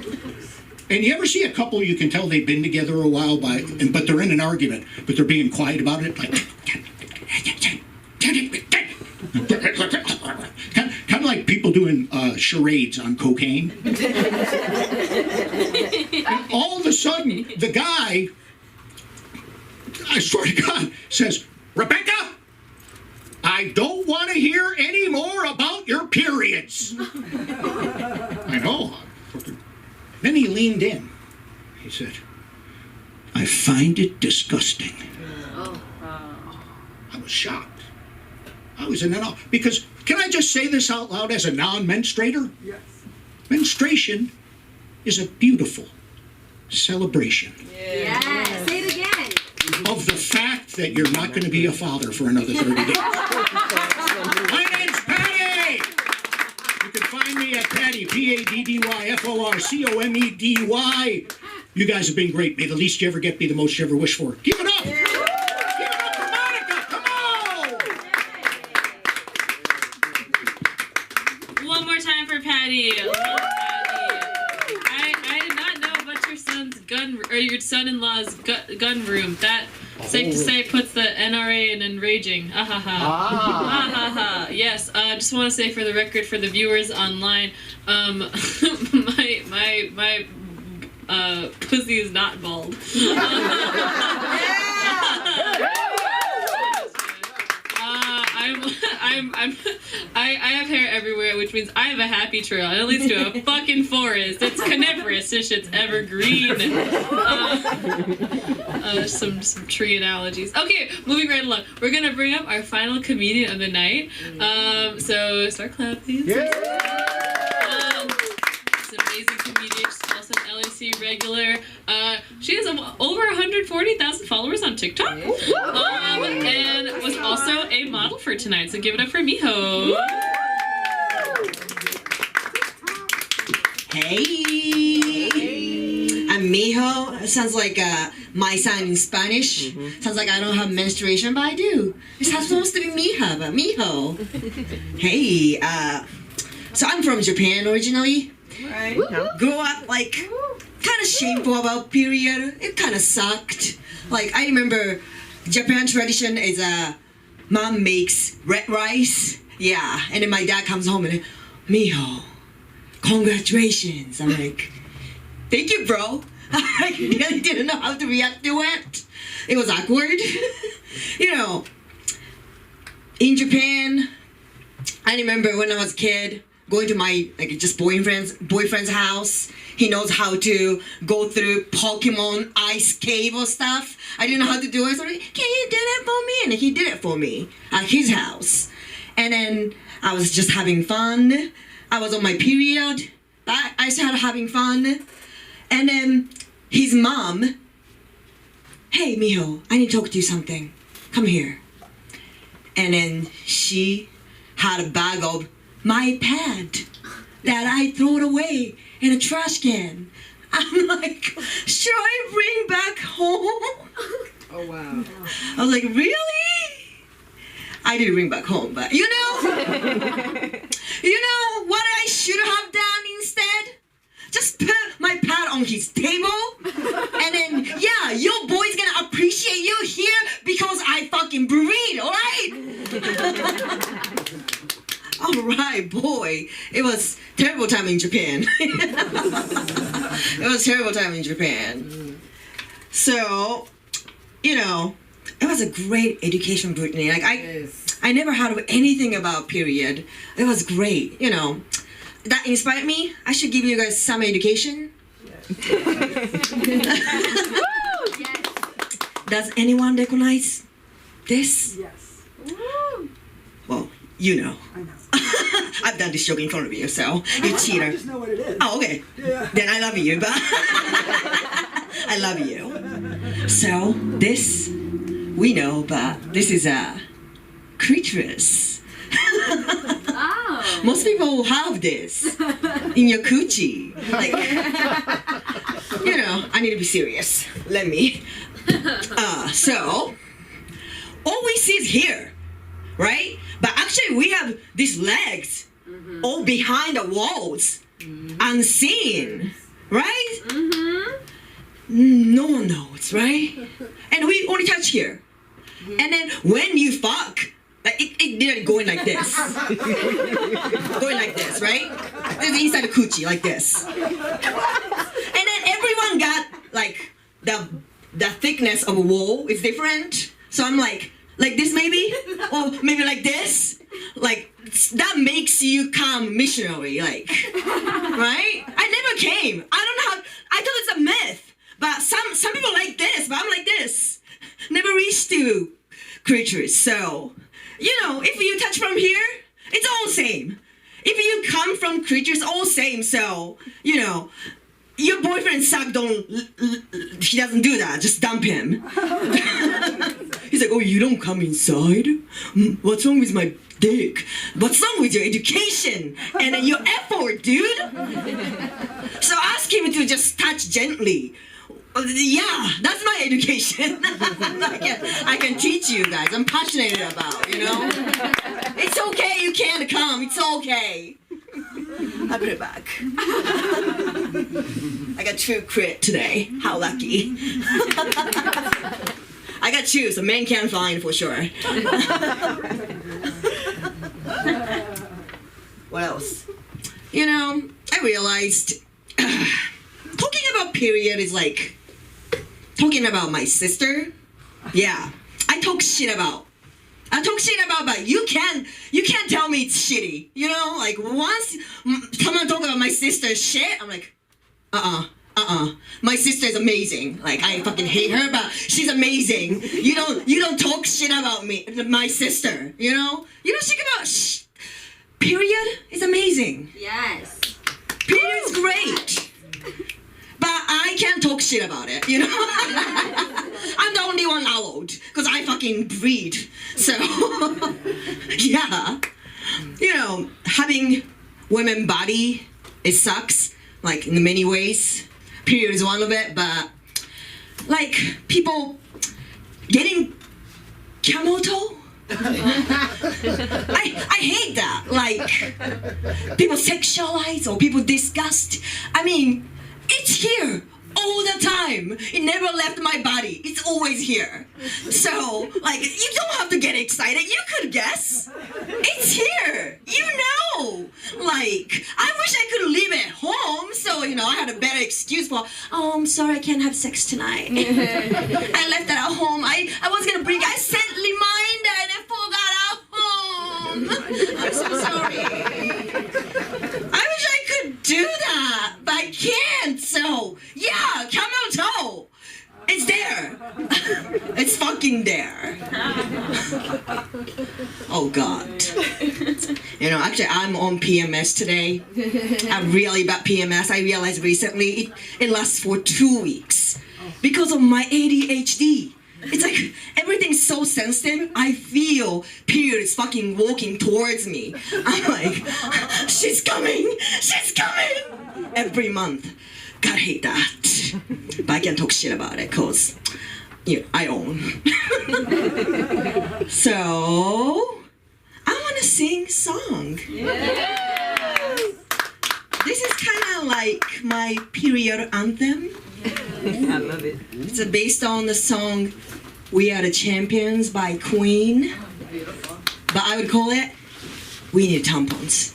And you ever see a couple you can tell they've been together a while, but they're in an argument, but they're being quiet about it? Like, kind of like people doing charades on cocaine. And all of a sudden, the guy, I swear to God, says, "Rebecca, I don't want to hear any more about your periods." I know. Then he leaned in. He said, "I find it disgusting." I was shocked. I was in awe. Because, can I just say this out loud as a non-menstruator? Yes. Menstruation is a beautiful celebration. Yes. Say it again. Of the fact that you're not going to be a father for another 30 days. My name's Patty! You can find me at Patty, PADDYFORCOMEDY. You guys have been great. May the least you ever get be the most you ever wish for. Keep it up! Give it up for Monica! Come on! One more time for Patty. I did not know about your son's your son-in-law's gun room. That, safe to say, puts the NRA in enraging. Ha ha ha. Ha ha ha. Yes. Just want to say for the record, for the viewers online, my pussy is not bald. I have hair everywhere, which means I have a happy trail. It leads to a fucking forest. It's coniferous. This shit's evergreen. Some tree analogies. Okay, moving right along. We're gonna bring up our final comedian of the night. So start clapping. She's an amazing comedian. She's also an LAC regular. She has over 140,000 followers on TikTok. And was also a model for tonight. So give it up for Miho. Hey, I'm Miho. It sounds like my son in Spanish. Sounds like I don't have menstruation, but I do. It's supposed to be Miha, but Miho. Hey, so I'm from Japan originally. Right. Grew up like kind of shameful about period. It kind of sucked. Like I remember Japan tradition is mom makes red rice. Yeah, and then my dad comes home and Miho, congratulations. I'm like, thank you, bro. I really didn't know how to react to it. It was awkward. You know, in Japan, I remember when I was a kid, going to my boyfriend's house. He knows how to go through Pokemon ice cave or stuff. I didn't know how to do it. So can you do that for me? And he did it for me at his house. And then I was just having fun. I was on my period. I started having fun. And then his mom, "Hey, Miho, I need to talk to you something. Come here." And then she had a bag of my pad that I threw it away in a trash can. I'm like, should I bring back home? Oh, wow. I was like, really? I didn't bring back home, but you know what I should have done instead? Just put my pad on his table, and then yeah, your boy's gonna appreciate you here because I fucking breed, alright? Alright, boy. It was terrible time in Japan. It was terrible time in Japan. So, you know, it was a great education, Brittany. Like I never heard of anything about period. It was great, you know. That inspired me. I should give you guys some education. Does anyone recognize this? Yes. Well, you know. I know. I've done this joke in front of you, so you cheater. I just know what it is. Oh, okay. Yeah. Then I love you, but I love you. So this we know, but this is a clitoris. Oh. Most people have this in your coochie. Like, you know, I need to be serious. Let me. So all we see is here, right? But actually, we have these legs all behind the walls, unseen, right? No one knows, right? And we only touch here. And then when you fuck, like it didn't go in like this. Going like this, right? It's inside the coochie, like this. And then everyone got like the thickness of a wall is different. So I'm like this maybe? Or maybe like this? Like that makes you come missionary, like, right? I never came. I thought it's a myth. But some people like this, but I'm like this. Never reached to creatures. So, you know, if you touch from here, it's all same. If you come from creatures, all same. So, you know, your boyfriend suck he doesn't do that. Just dump him. He's like, oh, you don't come inside? What's wrong with my dick? What's wrong with your education? And your effort, dude? So ask him to just touch gently. Yeah, that's my education. I can teach you guys. I'm passionate about, you know? It's okay, you can't come. It's okay. I put it back. I got 2 crit today. How lucky. I got 2, so men can find for sure. What else? You know, I realized talking about period is like talking about my sister. Yeah, I talk shit about, but you can't tell me it's shitty. You know, like once someone talk about my sister's shit, I'm like, my sister is amazing. Like I fucking hate her, but she's amazing. You don't talk shit about my sister. You know, you don't speak about period is amazing. Yes. Period is great. But I can't talk shit about it, you know? I'm the only one allowed, because I fucking breed. So, yeah. You know, having women body, it sucks, like in many ways. Period is one of it, but like people getting camel toe? I hate that. Like, people sexualize or people disgust. I mean, it's here all the time. It never left my body. It's always here. So, like, you don't have to get excited. You could guess. It's here. You know. Like, I wish I could leave it at home. So, you know, I had a better excuse for, oh, I'm sorry, I can't have sex tonight. I left it at home. I was going to bring, I sent reminder and I forgot at home. I'm so sorry. I wish I could do that, but I can't. So, yeah, camel toe. It's there. It's fucking there. Oh, God. You know, actually, I'm on PMS today. I'm really bad PMS. I realized recently it lasts for 2 weeks because of my ADHD. It's like everything's so sensitive. I feel periods fucking walking towards me. I'm like, she's coming. She's coming. Every month. God, I hate that. But I can't talk shit about it because I own. So I want to sing song. This is kind of like my period anthem. I love it. It's based on the song "We Are the Champions" by Queen. But I would call it "We Need Tampons."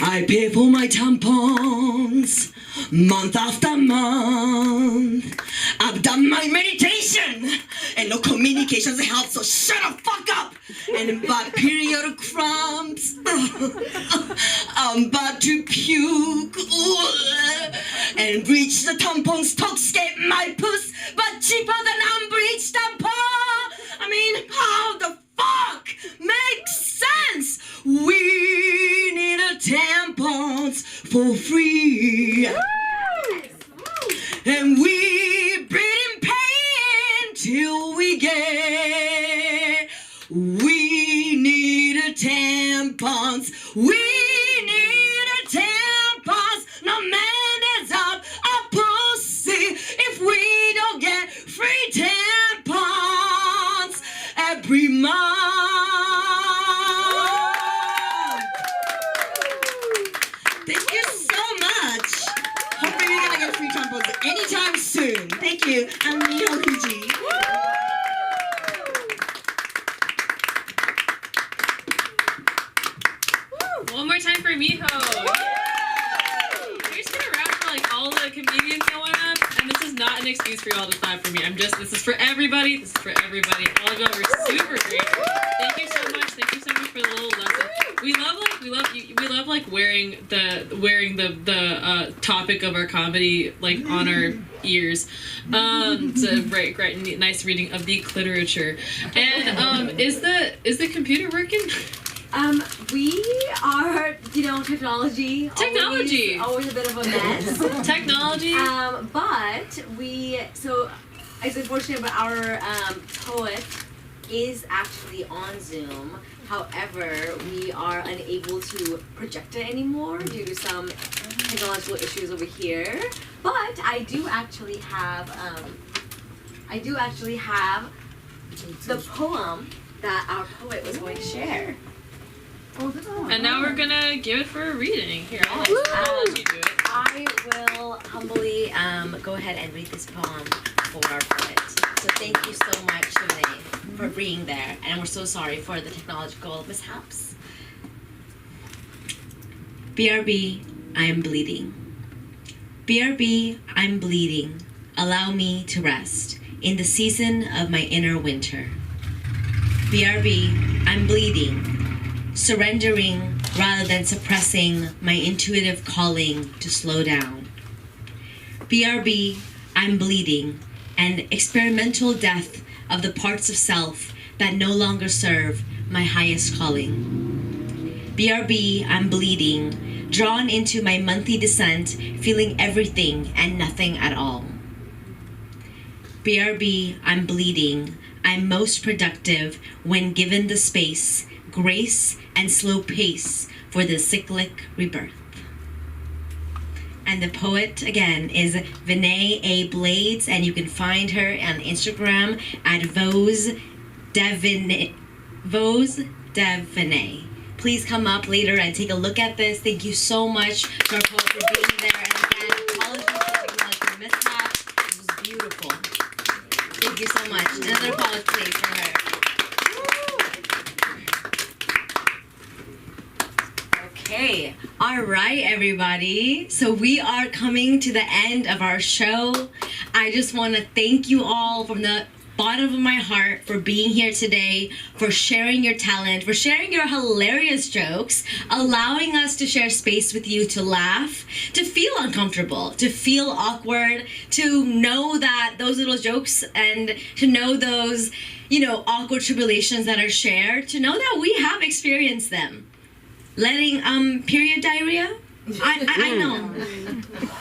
I pay for my tampons month after month. I've done my meditation and no communications help, so shut the fuck up and bought period crumbs. I'm about to puke and breach the tampons toxic my puss, but cheaper than unbleached tampon. I mean, how the fuck makes sense? We need a tampons for free. And we breathe in pain till we get. We need a tampons. We need a tampons. No man is up a pussy if we don't get free tampons every month. Thank you so much. Hopefully we're gonna get free tampons anytime soon. Thank you. I'm Miho Fuji. One more time for Miho. We're just gonna rap for like all the comedians going up, and this is not an excuse for y'all to clap for me. This is for everybody. This is for everybody. All of y'all were super great. Thank you so much. Thank you so much for the little lesson. We love wearing the topic of our comedy like on our ears. It's a great, nice reading of the literature. And is the computer working? We are, technology. Always a bit of a mess. Technology. But it's unfortunate, but our poet is actually on Zoom. However, we are unable to project it anymore due to some technological issues over here. But I do actually have the poem that our poet was going to share. And now we're gonna give it for a reading. Here, I'll let you do it. I will humbly go ahead and read this poem for our poet. So thank you so much, Shanae, for being there. And we're so sorry for the technological mishaps. BRB, I am bleeding. BRB, I'm bleeding. Allow me to rest in the season of my inner winter. BRB, I'm bleeding. Surrendering rather than suppressing my intuitive calling to slow down. BRB, I'm bleeding, an experimental death of the parts of self that no longer serve my highest calling. BRB, I'm bleeding, drawn into my monthly descent, feeling everything and nothing at all. BRB, I'm bleeding, I'm most productive when given the space, grace, and slow pace for the cyclic rebirth. And the poet, again, is Vinay A. Blades, and you can find her on Instagram at Vose Devinay. Please come up later and take a look at this. Thank you so much to our poet for being there. And again, apologies for technological mishap. It was beautiful. Thank you so much. Another applause, please, for her. Okay, all right, everybody. So we are coming to the end of our show. I just want to thank you all from the bottom of my heart for being here today, for sharing your talent, for sharing your hilarious jokes, allowing us to share space with you to laugh, to feel uncomfortable, to feel awkward, to know that those little jokes and to know those, awkward tribulations that are shared, to know that we have experienced them. Letting period diarrhea? I know.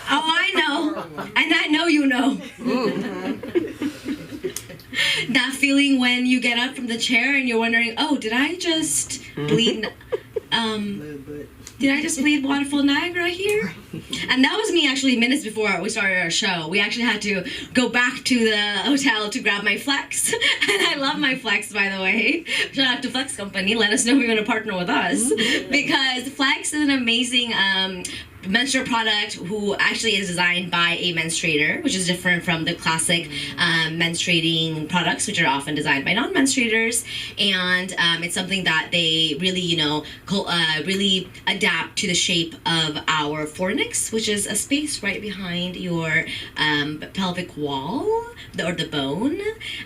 Oh, I know. And I know you know. That feeling when you get up from the chair and you're wondering, oh, did I just bleed? Did I just bleed Waterfall Niagara here? And that was me actually minutes before we started our show. We actually had to go back to the hotel to grab my Flex. And I love my Flex, by the way. Shout out to Flex Company. Let us know if you want to partner with us. Because Flex is an amazing menstrual product who actually is designed by a menstruator, which is different from the classic menstruating products, which are often designed by non-menstruators. And it's something that they really, really adapt to the shape of our fornix, which is a space right behind your pelvic wall or the bone.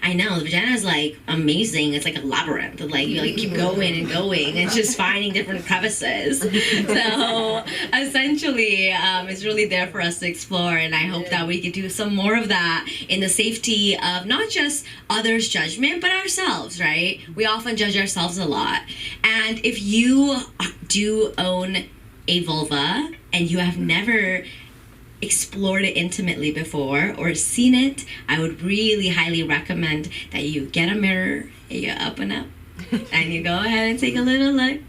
I know, the vagina is like amazing. It's like a labyrinth. Like you keep going and going and just finding different crevices. So essentially, it's really there for us to explore, and I hope that we can do some more of that in the safety of not just others' judgment, but ourselves, right? We often judge ourselves a lot. And if you do own a vulva and you have never explored it intimately before or seen it, I would really highly recommend that you get a mirror, you open up, and you go ahead and take a little look,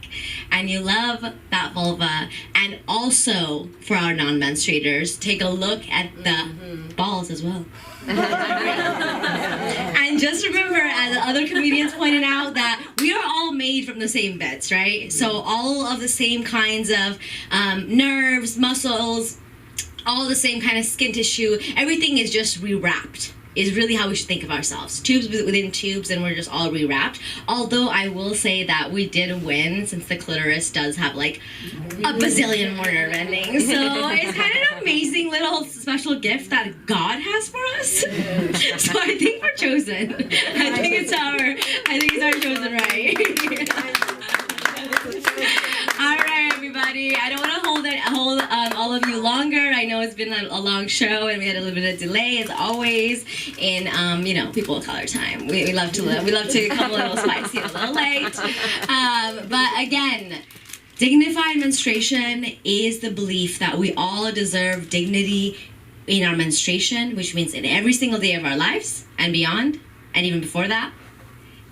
and you love that vulva. And also, for our non-menstruators, take a look at the balls as well. And just remember, as other comedians pointed out, that we are all made from the same bits, right? So all of the same kinds of nerves, muscles, all the same kind of skin tissue, everything is just rewrapped, is really how we should think of ourselves. Tubes within tubes, and we're just all rewrapped. Although I will say that we did win, since the clitoris does have like a bazillion more nerve endings. So it's kind of an amazing little special gift that God has for us. So I think we're chosen. I think it's our chosen right. All right, everybody. I don't want to hold all of you longer. I know it's been a long show, and we had a little bit of delay, as always. In people of color time, we love to come a little spicy, a little late. But again, dignified menstruation is the belief that we all deserve dignity in our menstruation, which means in every single day of our lives and beyond, and even before that.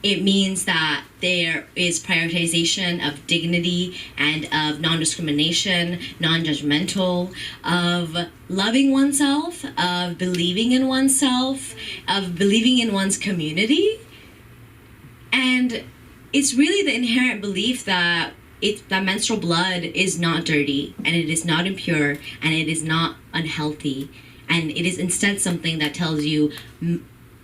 It means that there is prioritization of dignity and of non-discrimination, non-judgmental, of loving oneself, of believing in oneself, of believing in one's community. And it's really the inherent belief that that menstrual blood is not dirty, and it is not impure, and it is not unhealthy. And it is instead something that tells you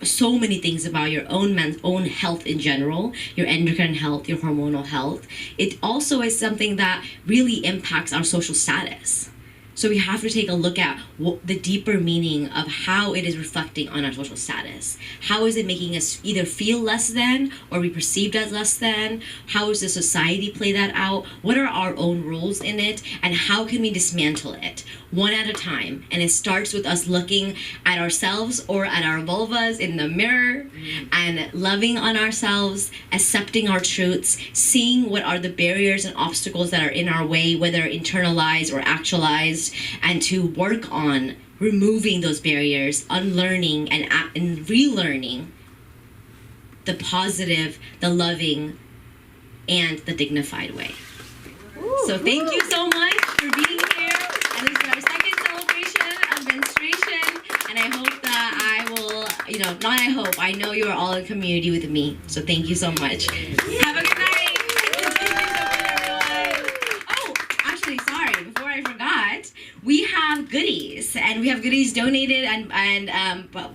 so many things about your own health in general, your endocrine health, your hormonal health. It also is something that really impacts our social status. So we have to take a look at the deeper meaning of how it is reflecting on our social status. How is it making us either feel less than or be perceived as less than? How does the society play that out? What are our own rules in it? And how can we dismantle it? One at a time. And it starts with us looking at ourselves or at our vulvas in the mirror and loving on ourselves, accepting our truths, seeing what are the barriers and obstacles that are in our way, whether internalized or actualized, and to work on removing those barriers, unlearning and relearning the positive, the loving, and the dignified way. So thank you so much for being here. And this is our second celebration of menstruation. And I hope that I know you are all in community with me. So thank you so much. Have a good night. We have goodies, and we have goodies donated and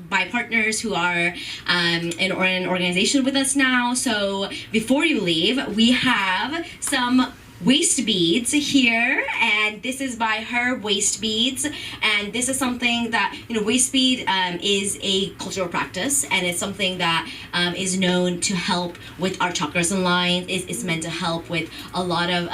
by partners who are in an organization with us now. So before you leave, we have some waist beads here, and this is by her Waist Beads, and this is something that waist bead is a cultural practice, and it's something that is known to help with our chakras and lines. It's meant to help with a lot of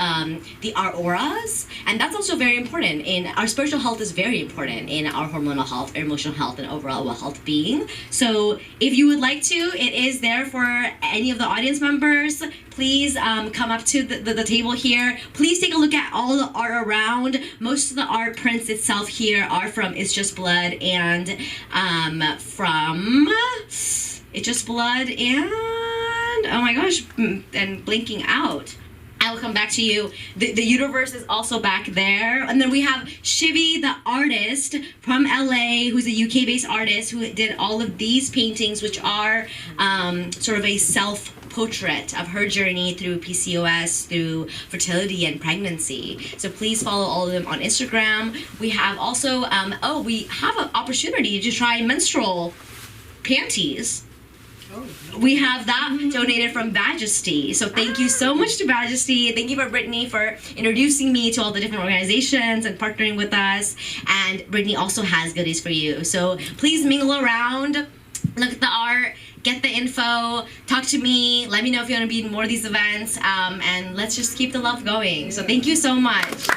our auras, and that's also very important. In our spiritual health is very important in our hormonal health, our emotional health, and overall well-health being. So if you would like to, it is there for any of the audience members. Please come up to the table here. Please take a look at all the art around. Most of the art prints itself here are from It's Just Blood and oh my gosh, and blinking out. I will come back to you. The universe is also back there. And then we have Shivi, the artist from LA, who's a UK-based artist who did all of these paintings, which are sort of a self-portrait of her journey through PCOS, through fertility and pregnancy. So please follow all of them on Instagram. We have also, we have an opportunity to try menstrual panties. We have that donated from Majesty. So thank you so much to Majesty. Thank you for Brittany for introducing me to all the different organizations and partnering with us. And Brittany also has goodies for you. So please mingle around, look at the art, get the info, talk to me, let me know if you want to be in more of these events, and let's just keep the love going. So thank you so much.